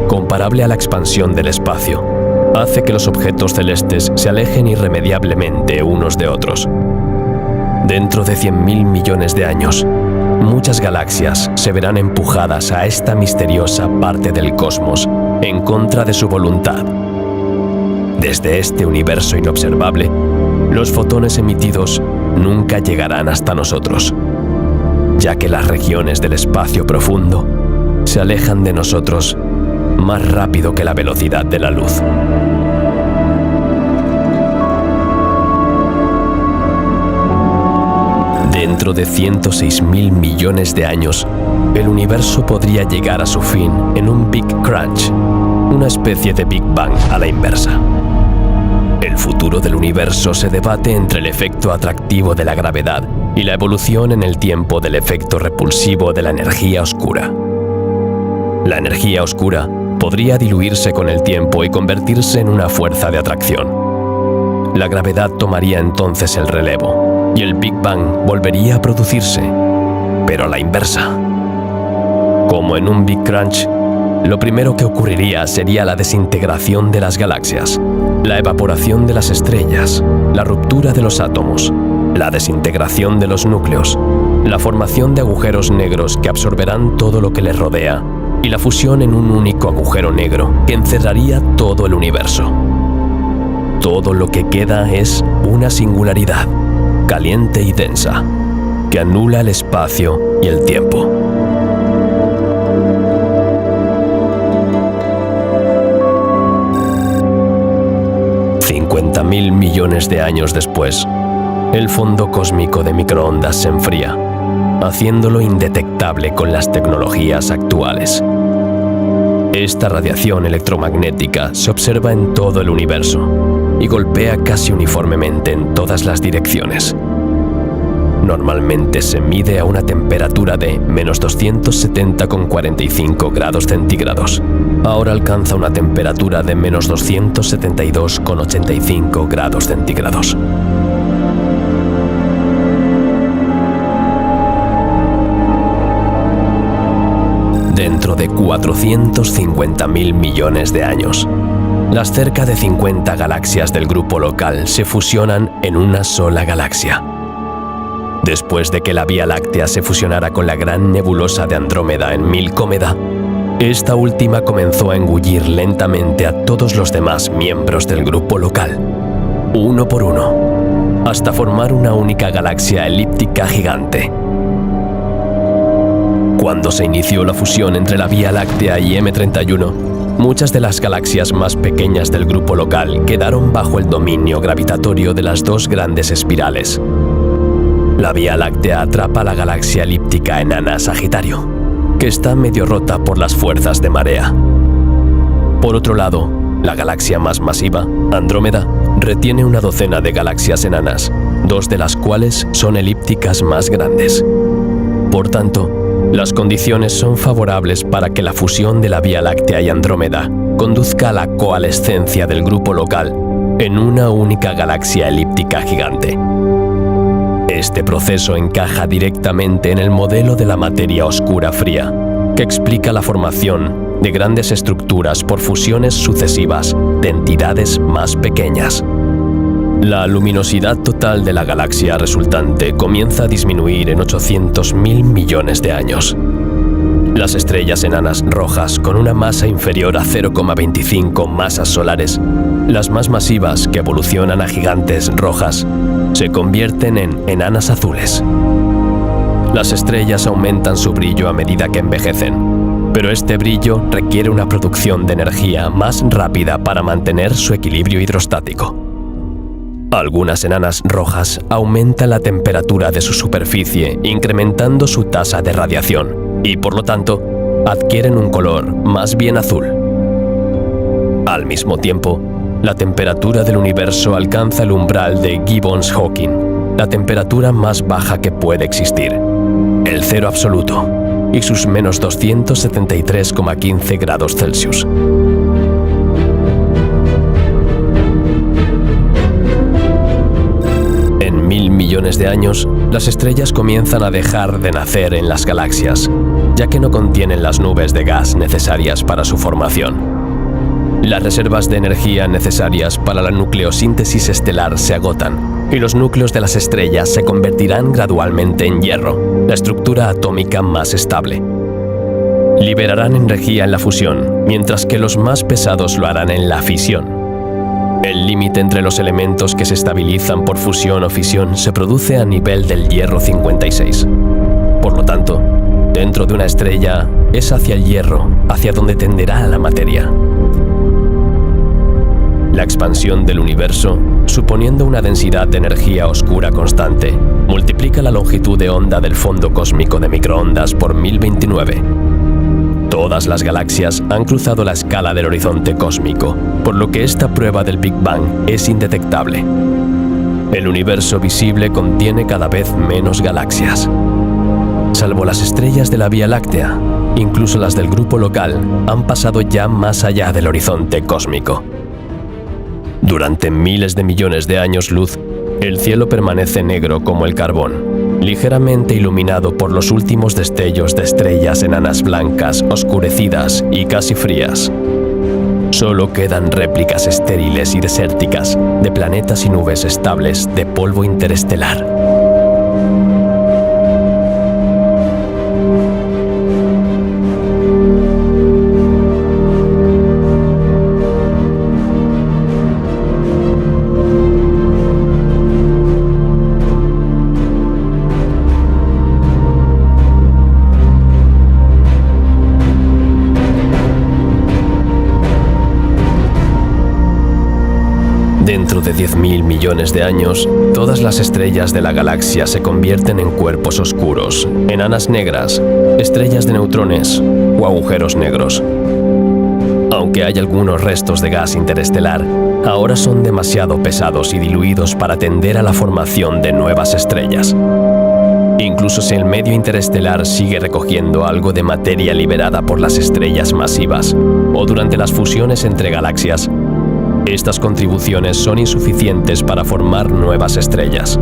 comparable a la expansión del espacio, hace que los objetos celestes se alejen irremediablemente unos de otros. Dentro de 100.000 millones de años, muchas galaxias se verán empujadas a esta misteriosa parte del cosmos en contra de su voluntad. Desde este universo inobservable, los fotones emitidos nunca llegarán hasta nosotros, ya que las regiones del espacio profundo se alejan de nosotros más rápido que la velocidad de la luz. Dentro dentro de 106.000 millones de años, el universo podría llegar a su fin en un Big Crunch, una especie de Big Bang a la inversa. El futuro del universo se debate entre el efecto atractivo de la gravedad y la evolución en el tiempo del efecto repulsivo de la energía oscura. La energía oscura podría diluirse con el tiempo y convertirse en una fuerza de atracción. La gravedad tomaría entonces el relevo y el Big Bang volvería a producirse, pero a la inversa. Como en un Big Crunch, lo primero que ocurriría sería la desintegración de las galaxias, la evaporación de las estrellas, la ruptura de los átomos, la desintegración de los núcleos, la formación de agujeros negros que absorberán todo lo que les rodea y la fusión en un único agujero negro que encerraría todo el universo. Todo lo que queda es una singularidad, caliente y densa, que anula el espacio y el tiempo. $50.000 millones de años después, el fondo cósmico de microondas se enfría, haciéndolo indetectable con las tecnologías actuales. Esta radiación electromagnética se observa en todo el universo y golpea casi uniformemente en todas las direcciones. Normalmente se mide a una temperatura de menos 270,45 grados centígrados. Ahora alcanza una temperatura de menos 272,85 grados centígrados. Dentro de 450.000 millones de años, las cerca de 50 galaxias del grupo local se fusionan en una sola galaxia. Después de que la Vía Láctea se fusionara con la gran nebulosa de Andrómeda en Milcómeda, esta última comenzó a engullir lentamente a todos los demás miembros del grupo local, uno por uno, hasta formar una única galaxia elíptica gigante. Cuando se inició la fusión entre la Vía Láctea y M31, muchas de las galaxias más pequeñas del grupo local quedaron bajo el dominio gravitatorio de las dos grandes espirales. La Vía Láctea atrapa la galaxia elíptica enana Sagitario, que está medio rota por las fuerzas de marea. Por otro lado, la galaxia más masiva, Andrómeda, retiene una docena de galaxias enanas, dos de las cuales son elípticas más grandes. Por tanto, las condiciones son favorables para que la fusión de la Vía Láctea y Andrómeda conduzca a la coalescencia del grupo local en una única galaxia elíptica gigante. Este proceso encaja directamente en el modelo de la materia oscura fría, que explica la formación de grandes estructuras por fusiones sucesivas de entidades más pequeñas. La luminosidad total de la galaxia resultante comienza a disminuir en 800.000 millones de años. Las estrellas enanas rojas con una masa inferior a 0,25 masas solares, las más masivas que evolucionan a gigantes rojas, se convierten en enanas azules. Las estrellas aumentan su brillo a medida que envejecen, pero este brillo requiere una producción de energía más rápida para mantener su equilibrio hidrostático. Algunas enanas rojas aumentan la temperatura de su superficie, incrementando su tasa de radiación, y por lo tanto, adquieren un color más bien azul. Al mismo tiempo, la temperatura del universo alcanza el umbral de Gibbons-Hawking, la temperatura más baja que puede existir, el cero absoluto, y sus menos 273,15 grados Celsius. En 1.000 millones de años, las estrellas comienzan a dejar de nacer en las galaxias, ya que no contienen las nubes de gas necesarias para su formación. Las reservas de energía necesarias para la nucleosíntesis estelar se agotan, y los núcleos de las estrellas se convertirán gradualmente en hierro, la estructura atómica más estable. Liberarán energía en la fusión, mientras que los más pesados lo harán en la fisión. El límite entre los elementos que se estabilizan por fusión o fisión se produce a nivel del hierro 56. Por lo tanto, dentro de una estrella es hacia el hierro, hacia donde tenderá la materia. La expansión del universo, suponiendo una densidad de energía oscura constante, Multiplica la longitud de onda del fondo cósmico de microondas por 1029. Todas las galaxias han cruzado la escala del horizonte cósmico, por lo que esta prueba del Big Bang es indetectable. El universo visible contiene cada vez menos galaxias. Salvo las estrellas de la Vía Láctea, incluso las del grupo local han pasado ya más allá del horizonte cósmico. Durante miles de millones de años luz, el cielo permanece negro como el carbón, ligeramente iluminado por los últimos destellos de estrellas enanas blancas, oscurecidas y casi frías. Solo quedan réplicas estériles y desérticas de planetas y nubes estables de polvo interestelar. Dentro de 10.000 millones de años, todas las estrellas de la galaxia se convierten en cuerpos oscuros, enanas negras, estrellas de neutrones o agujeros negros. Aunque hay algunos restos de gas interestelar, ahora son demasiado pesados y diluidos para tender a la formación de nuevas estrellas. Incluso si el medio interestelar sigue recogiendo algo de materia liberada por las estrellas masivas o durante las fusiones entre galaxias, estas contribuciones son insuficientes para formar nuevas estrellas.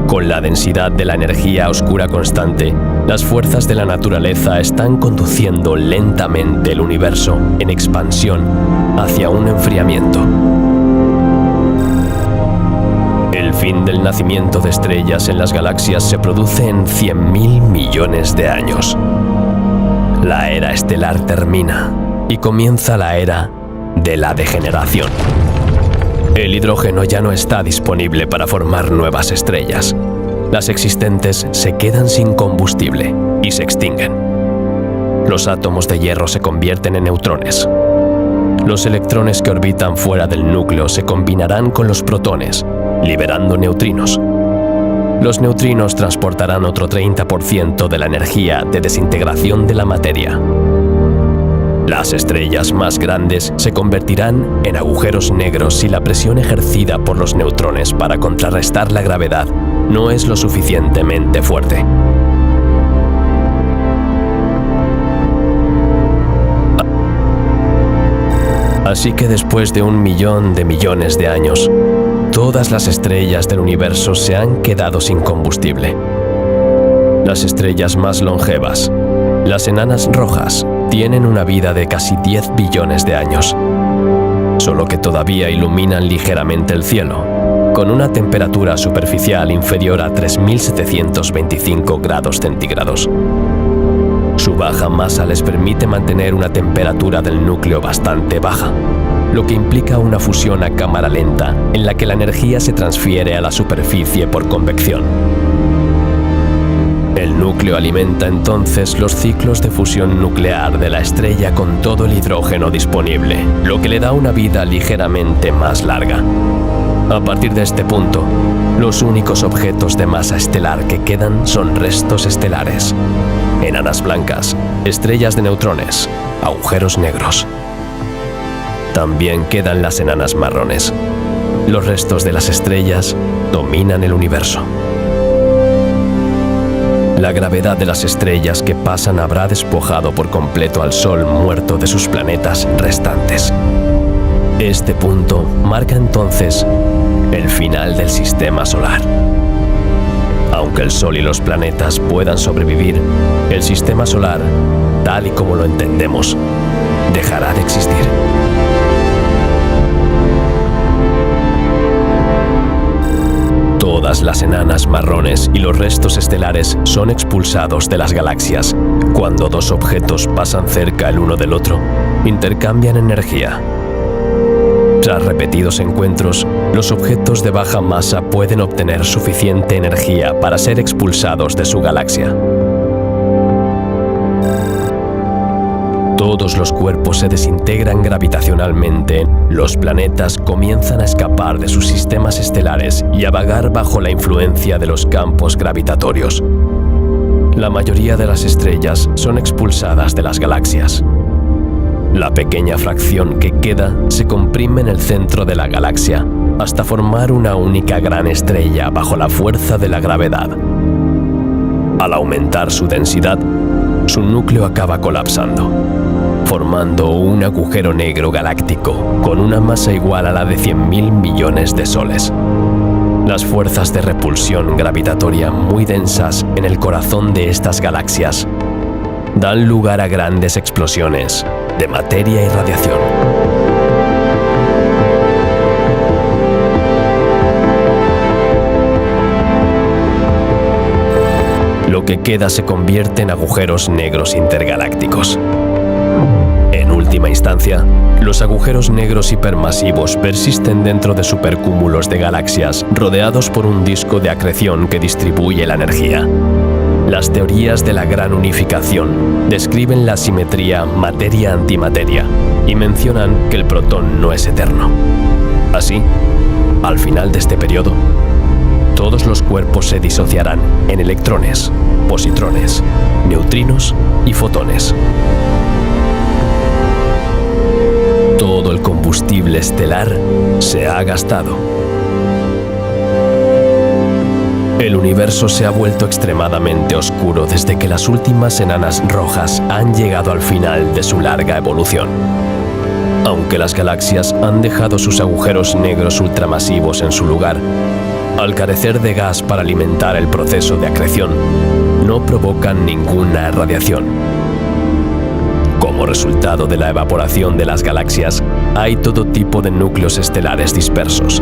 Con la densidad de la energía oscura constante, las fuerzas de la naturaleza están conduciendo lentamente el universo en expansión hacia un enfriamiento. El fin del nacimiento de estrellas en las galaxias se produce en 100.000 millones de años. La era estelar termina y comienza la era de la degeneración. El hidrógeno ya no está disponible para formar nuevas estrellas. Las existentes se quedan sin combustible y se extinguen. Los átomos de hierro se convierten en neutrones. Los electrones que orbitan fuera del núcleo se combinarán con los protones, liberando neutrinos. Los neutrinos transportarán otro 30% de la energía de desintegración de la materia. Las estrellas más grandes se convertirán en agujeros negros si la presión ejercida por los neutrones para contrarrestar la gravedad no es lo suficientemente fuerte. Así que después de 1 millón de millones de años, todas las estrellas del universo se han quedado sin combustible. Las estrellas más longevas, las enanas rojas, tienen una vida de casi 10 billones de años, solo que todavía iluminan ligeramente el cielo, con una temperatura superficial inferior a 3.725 grados centígrados. Su baja masa les permite mantener una temperatura del núcleo bastante baja, lo que implica una fusión a cámara lenta en la que la energía se transfiere a la superficie por convección. El núcleo alimenta entonces los ciclos de fusión nuclear de la estrella con todo el hidrógeno disponible, lo que le da una vida ligeramente más larga. A partir de este punto, los únicos objetos de masa estelar que quedan son restos estelares, enanas blancas, estrellas de neutrones, agujeros negros. También quedan las enanas marrones. Los restos de las estrellas dominan el universo. La gravedad de las estrellas que pasan habrá despojado por completo al Sol muerto de sus planetas restantes. Este punto marca entonces el final del sistema solar. Aunque el Sol y los planetas puedan sobrevivir, el sistema solar, tal y como lo entendemos, dejará de existir. Todas las enanas marrones y los restos estelares son expulsados de las galaxias. Cuando dos objetos pasan cerca el uno del otro, intercambian energía. Tras repetidos encuentros, los objetos de baja masa pueden obtener suficiente energía para ser expulsados de su galaxia. Todos los cuerpos se desintegran gravitacionalmente, los planetas comienzan a escapar de sus sistemas estelares y a vagar bajo la influencia de los campos gravitatorios. La mayoría de las estrellas son expulsadas de las galaxias. La pequeña fracción que queda se comprime en el centro de la galaxia hasta formar una única gran estrella bajo la fuerza de la gravedad. Al aumentar su densidad, su núcleo acaba colapsando, formando un agujero negro galáctico con una masa igual a la de 100.000 millones de soles. Las fuerzas de repulsión gravitatoria muy densas en el corazón de estas galaxias dan lugar a grandes explosiones de materia y radiación. Lo que queda se convierte en agujeros negros intergalácticos. En última instancia, los agujeros negros hipermasivos persisten dentro de supercúmulos de galaxias rodeados por un disco de acreción que distribuye la energía. Las teorías de la gran unificación describen la simetría materia-antimateria y mencionan que el protón no es eterno. Así, al final de este periodo, todos los cuerpos se disociarán en electrones, positrones, neutrinos y fotones. Todo el combustible estelar se ha gastado. El universo se ha vuelto extremadamente oscuro desde que las últimas enanas rojas han llegado al final de su larga evolución. Aunque las galaxias han dejado sus agujeros negros ultramasivos en su lugar, al carecer de gas para alimentar el proceso de acreción, no provocan ninguna radiación. Como resultado de la evaporación de las galaxias, hay todo tipo de núcleos estelares dispersos.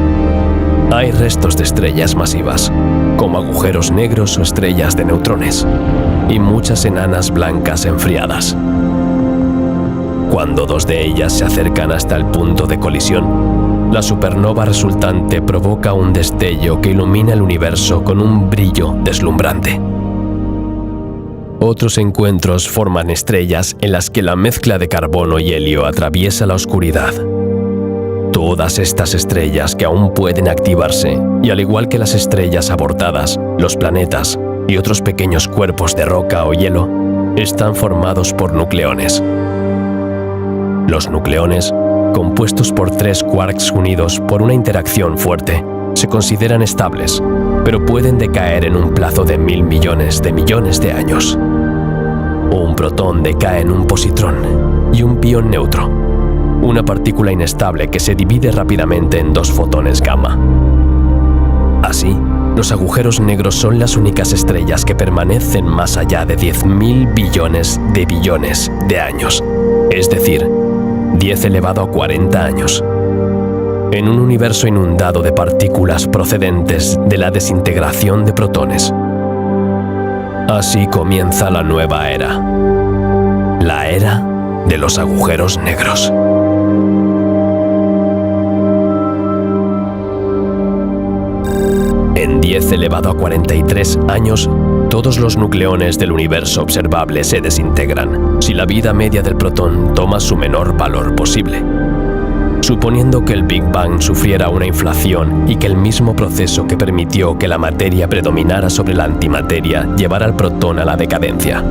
Hay restos de estrellas masivas, como agujeros negros o estrellas de neutrones, y muchas enanas blancas enfriadas. Cuando dos de ellas se acercan hasta el punto de colisión, la supernova resultante provoca un destello que ilumina el universo con un brillo deslumbrante. Otros encuentros forman estrellas en las que la mezcla de carbono y helio atraviesa la oscuridad. Todas estas estrellas que aún pueden activarse, y al igual que las estrellas abortadas, los planetas y otros pequeños cuerpos de roca o hielo, están formados por nucleones. Los nucleones, compuestos por 3 quarks unidos por una interacción fuerte, se consideran estables, pero pueden decaer en un plazo de 1.000 millones de años. Un protón decae en un positrón y un pión neutro, una partícula inestable que se divide rápidamente en 2 fotones gamma. Así, los agujeros negros son las únicas estrellas que permanecen más allá de 10.000 billones de años, es decir, 10 elevado a 40 años. En un universo inundado de partículas procedentes de la desintegración de protones. Así comienza la nueva era, la era de los agujeros negros. En 10 elevado a 43 años, todos los nucleones del universo observable se desintegran, si la vida media del protón toma su menor valor posible. Suponiendo que el Big Bang sufriera una inflación y que el mismo proceso que permitió que la materia predominara sobre la antimateria llevara al protón a la decadencia.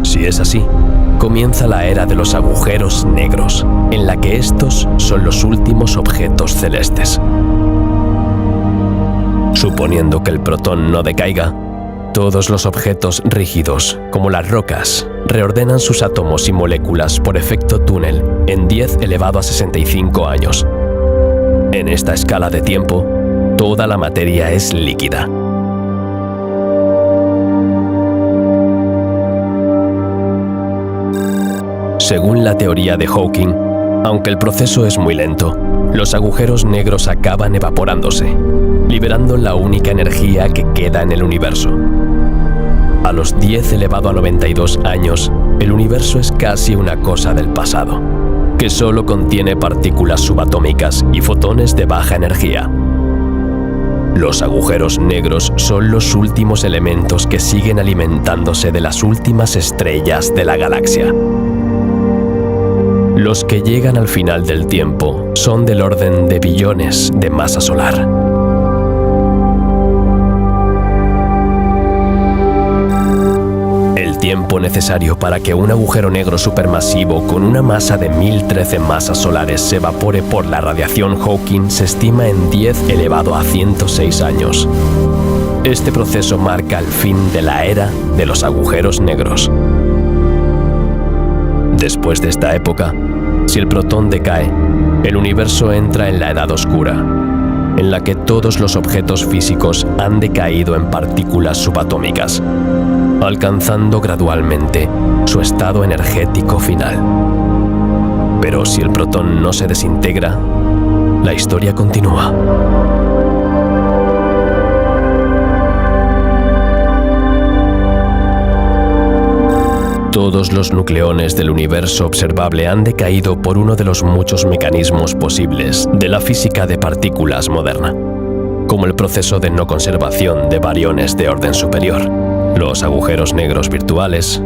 Si es así, comienza la era de los agujeros negros, en la que estos son los últimos objetos celestes. Suponiendo que el protón no decaiga, todos los objetos rígidos, como las rocas, reordenan sus átomos y moléculas por efecto túnel en 10 elevado a 65 años. En esta escala de tiempo, toda la materia es líquida. Según la teoría de Hawking, aunque el proceso es muy lento, los agujeros negros acaban evaporándose, liberando la única energía que queda en el universo. A los 10 elevado a 92 años, el universo es casi una cosa del pasado, que solo contiene partículas subatómicas y fotones de baja energía. Los agujeros negros son los últimos elementos que siguen alimentándose de las últimas estrellas de la galaxia. Los que llegan al final del tiempo son del orden de billones de masa solar. El tiempo necesario para que un agujero negro supermasivo con una masa de 1013 masas solares se evapore por la radiación Hawking se estima en 10 elevado a 106 años. Este proceso marca el fin de la era de los agujeros negros. Después de esta época, si el protón decae, el universo entra en la edad oscura, en la que todos los objetos físicos han decaído en partículas subatómicas, alcanzando gradualmente su estado energético final. Pero si el protón no se desintegra, la historia continúa. Todos los nucleones del universo observable han decaído por uno de los muchos mecanismos posibles de la física de partículas moderna, como el proceso de no conservación de bariones de orden superior, los agujeros negros virtuales.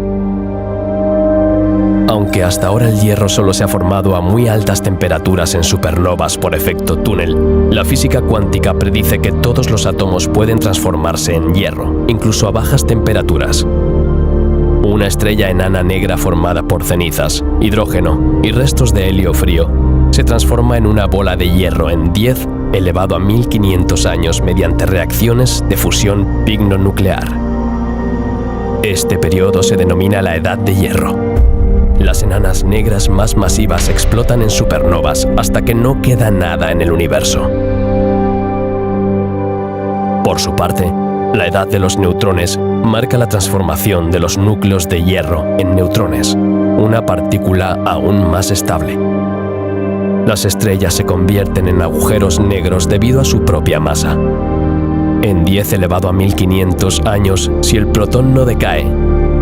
Aunque hasta ahora el hierro solo se ha formado a muy altas temperaturas en supernovas por efecto túnel, la física cuántica predice que todos los átomos pueden transformarse en hierro, incluso a bajas temperaturas. Una estrella enana negra formada por cenizas, hidrógeno y restos de helio frío se transforma en una bola de hierro en 10 elevado a 1500 años mediante reacciones de fusión pignonuclear. Este periodo se denomina la Edad de Hierro. Las enanas negras más masivas explotan en supernovas hasta que no queda nada en el universo. Por su parte, la edad de los neutrones marca la transformación de los núcleos de hierro en neutrones, una partícula aún más estable. Las estrellas se convierten en agujeros negros debido a su propia masa. En 10 elevado a 1500 años, si el protón no decae,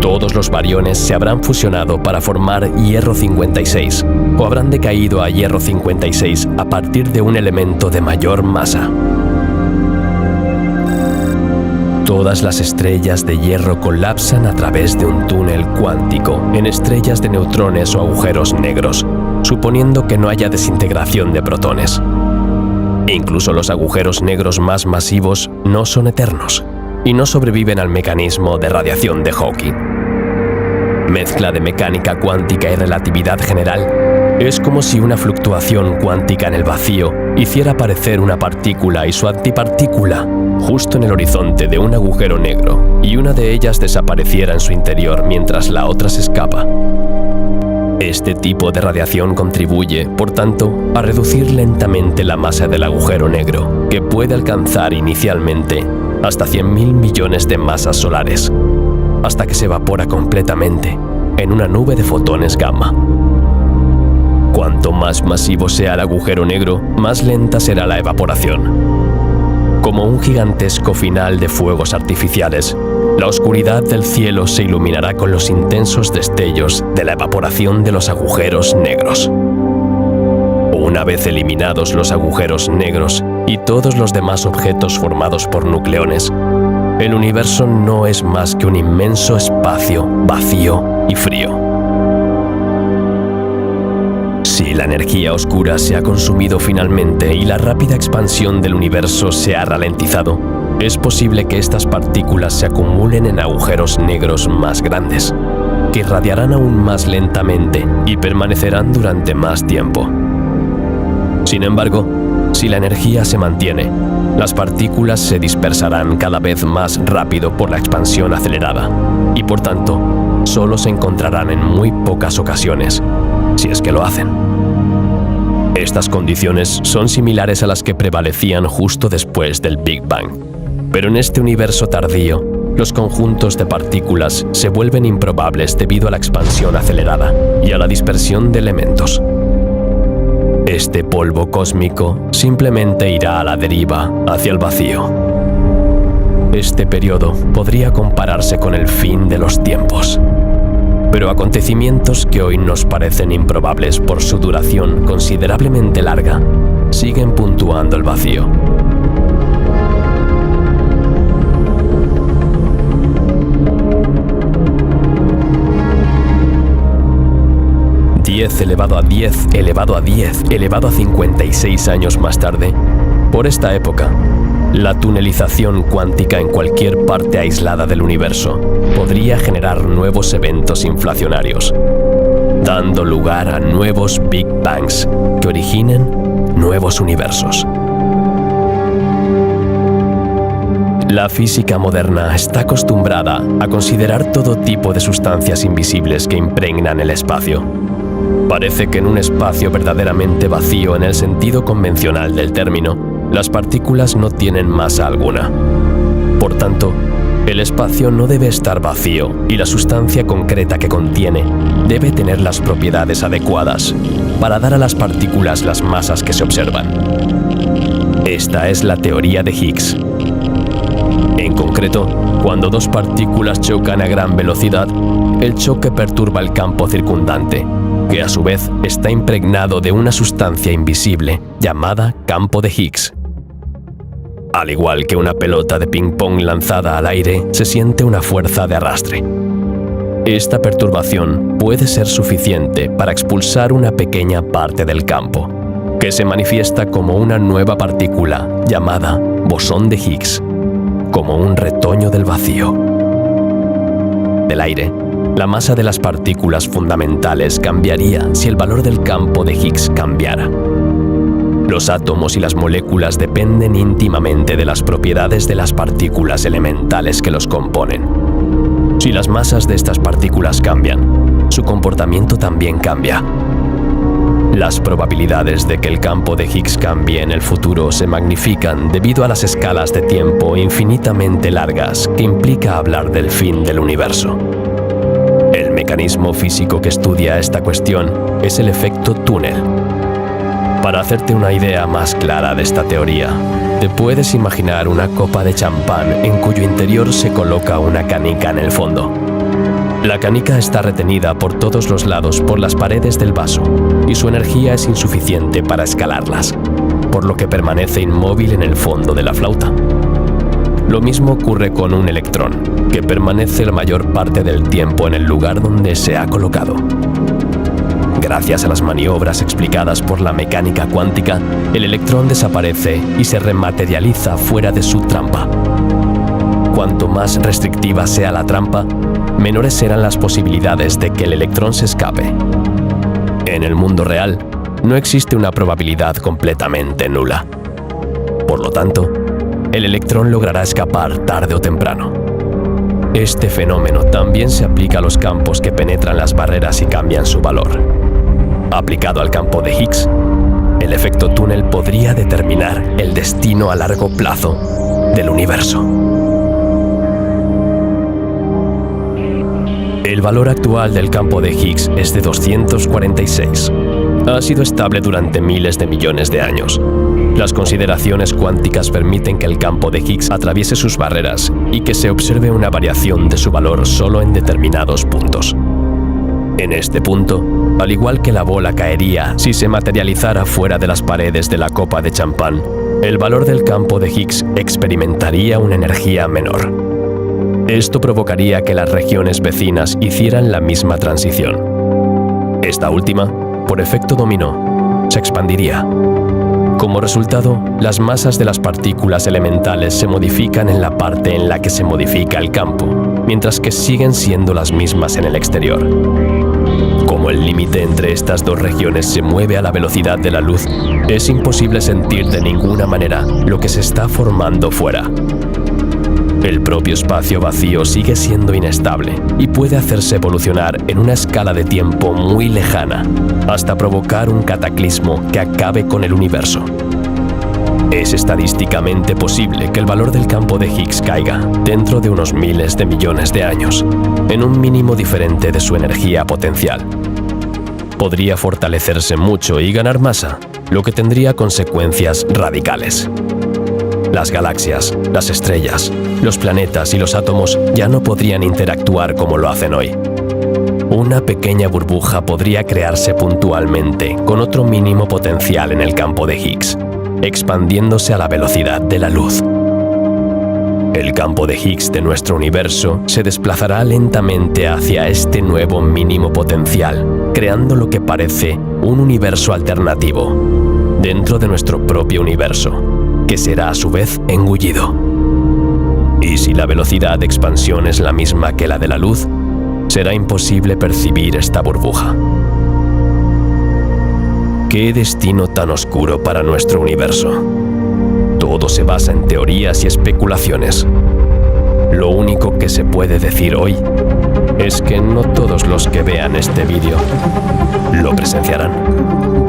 todos los bariones se habrán fusionado para formar hierro 56 o habrán decaído a hierro 56 a partir de un elemento de mayor masa. Todas las estrellas de hierro colapsan a través de un túnel cuántico en estrellas de neutrones o agujeros negros, suponiendo que no haya desintegración de protones. Incluso los agujeros negros más masivos no son eternos y no sobreviven al mecanismo de radiación de Hawking. Mezcla de mecánica cuántica y relatividad general, es como si una fluctuación cuántica en el vacío hiciera aparecer una partícula y su antipartícula justo en el horizonte de un agujero negro y una de ellas desapareciera en su interior mientras la otra se escapa. Este tipo de radiación contribuye, por tanto, a reducir lentamente la masa del agujero negro, que puede alcanzar inicialmente hasta 100.000 millones de masas solares, hasta que se evapora completamente en una nube de fotones gamma. Cuanto más masivo sea el agujero negro, más lenta será la evaporación. Como un gigantesco final de fuegos artificiales, la oscuridad del cielo se iluminará con los intensos destellos de la evaporación de los agujeros negros. Una vez eliminados los agujeros negros y todos los demás objetos formados por nucleones, el universo no es más que un inmenso espacio vacío y frío. Si la energía oscura se ha consumido finalmente y la rápida expansión del universo se ha ralentizado, es posible que estas partículas se acumulen en agujeros negros más grandes, que irradiarán aún más lentamente y permanecerán durante más tiempo. Sin embargo, si la energía se mantiene, las partículas se dispersarán cada vez más rápido por la expansión acelerada y, por tanto, solo se encontrarán en muy pocas ocasiones, si es que lo hacen. Estas condiciones son similares a las que prevalecían justo después del Big Bang, pero en este universo tardío, los conjuntos de partículas se vuelven improbables debido a la expansión acelerada y a la dispersión de elementos. Este polvo cósmico simplemente irá a la deriva hacia el vacío. Este periodo podría compararse con el fin de los tiempos. Pero acontecimientos que hoy nos parecen improbables por su duración considerablemente larga, siguen puntuando el vacío. 10 elevado a 10 elevado a 10 elevado a 56 años más tarde, por esta época, la tunelización cuántica en cualquier parte aislada del universo podría generar nuevos eventos inflacionarios, dando lugar a nuevos Big Bangs que originen nuevos universos. La física moderna está acostumbrada a considerar todo tipo de sustancias invisibles que impregnan el espacio. Parece que en un espacio verdaderamente vacío en el sentido convencional del término, las partículas no tienen masa alguna. Por tanto, el espacio no debe estar vacío y la sustancia concreta que contiene debe tener las propiedades adecuadas para dar a las partículas las masas que se observan. Esta es la teoría de Higgs. En concreto, cuando dos partículas chocan a gran velocidad, el choque perturba el campo circundante, que a su vez está impregnado de una sustancia invisible llamada campo de Higgs. Al igual que una pelota de ping-pong lanzada al aire, se siente una fuerza de arrastre. Esta perturbación puede ser suficiente para expulsar una pequeña parte del campo, que se manifiesta como una nueva partícula llamada bosón de Higgs, como un retoño del vacío. Del aire, la masa de las partículas fundamentales cambiaría si el valor del campo de Higgs cambiara. Los átomos y las moléculas dependen íntimamente de las propiedades de las partículas elementales que los componen. Si las masas de estas partículas cambian, su comportamiento también cambia. Las probabilidades de que el campo de Higgs cambie en el futuro se magnifican debido a las escalas de tiempo infinitamente largas que implica hablar del fin del universo. El mecanismo físico que estudia esta cuestión es el efecto túnel. Para hacerte una idea más clara de esta teoría, te puedes imaginar una copa de champán en cuyo interior se coloca una canica en el fondo. La canica está retenida por todos los lados por las paredes del vaso y su energía es insuficiente para escalarlas, por lo que permanece inmóvil en el fondo de la flauta. Lo mismo ocurre con un electrón, que permanece la mayor parte del tiempo en el lugar donde se ha colocado. Gracias a las maniobras explicadas por la mecánica cuántica, el electrón desaparece y se rematerializa fuera de su trampa. Cuanto más restrictiva sea la trampa, menores serán las posibilidades de que el electrón se escape. En el mundo real, no existe una probabilidad completamente nula. Por lo tanto, el electrón logrará escapar tarde o temprano. Este fenómeno también se aplica a los campos que penetran las barreras y cambian su valor. Aplicado al campo de Higgs, el efecto túnel podría determinar el destino a largo plazo del universo. El valor actual del campo de Higgs es de 246. Ha sido estable durante miles de millones de años. Las consideraciones cuánticas permiten que el campo de Higgs atraviese sus barreras y que se observe una variación de su valor solo en determinados puntos. En este punto, al igual que la bola caería si se materializara fuera de las paredes de la copa de champán, el valor del campo de Higgs experimentaría una energía menor. Esto provocaría que las regiones vecinas hicieran la misma transición. Esta última, por efecto dominó, se expandiría. Como resultado, las masas de las partículas elementales se modifican en la parte en la que se modifica el campo, mientras que siguen siendo las mismas en el exterior. Como el límite entre estas dos regiones se mueve a la velocidad de la luz, es imposible sentir de ninguna manera lo que se está formando fuera. El propio espacio vacío sigue siendo inestable y puede hacerse evolucionar en una escala de tiempo muy lejana, hasta provocar un cataclismo que acabe con el universo. Es estadísticamente posible que el valor del campo de Higgs caiga, dentro de unos miles de millones de años, en un mínimo diferente de su energía potencial. Podría fortalecerse mucho y ganar masa, lo que tendría consecuencias radicales. Las galaxias, las estrellas, los planetas y los átomos ya no podrían interactuar como lo hacen hoy. Una pequeña burbuja podría crearse puntualmente con otro mínimo potencial en el campo de Higgs, expandiéndose a la velocidad de la luz. El campo de Higgs de nuestro universo se desplazará lentamente hacia este nuevo mínimo potencial, creando lo que parece un universo alternativo, dentro de nuestro propio universo, que será a su vez engullido. Y si la velocidad de expansión es la misma que la de la luz, será imposible percibir esta burbuja. ¿Qué destino tan oscuro para nuestro universo? Todo se basa en teorías y especulaciones. Lo único que se puede decir hoy es que no todos los que vean este vídeo lo presenciarán.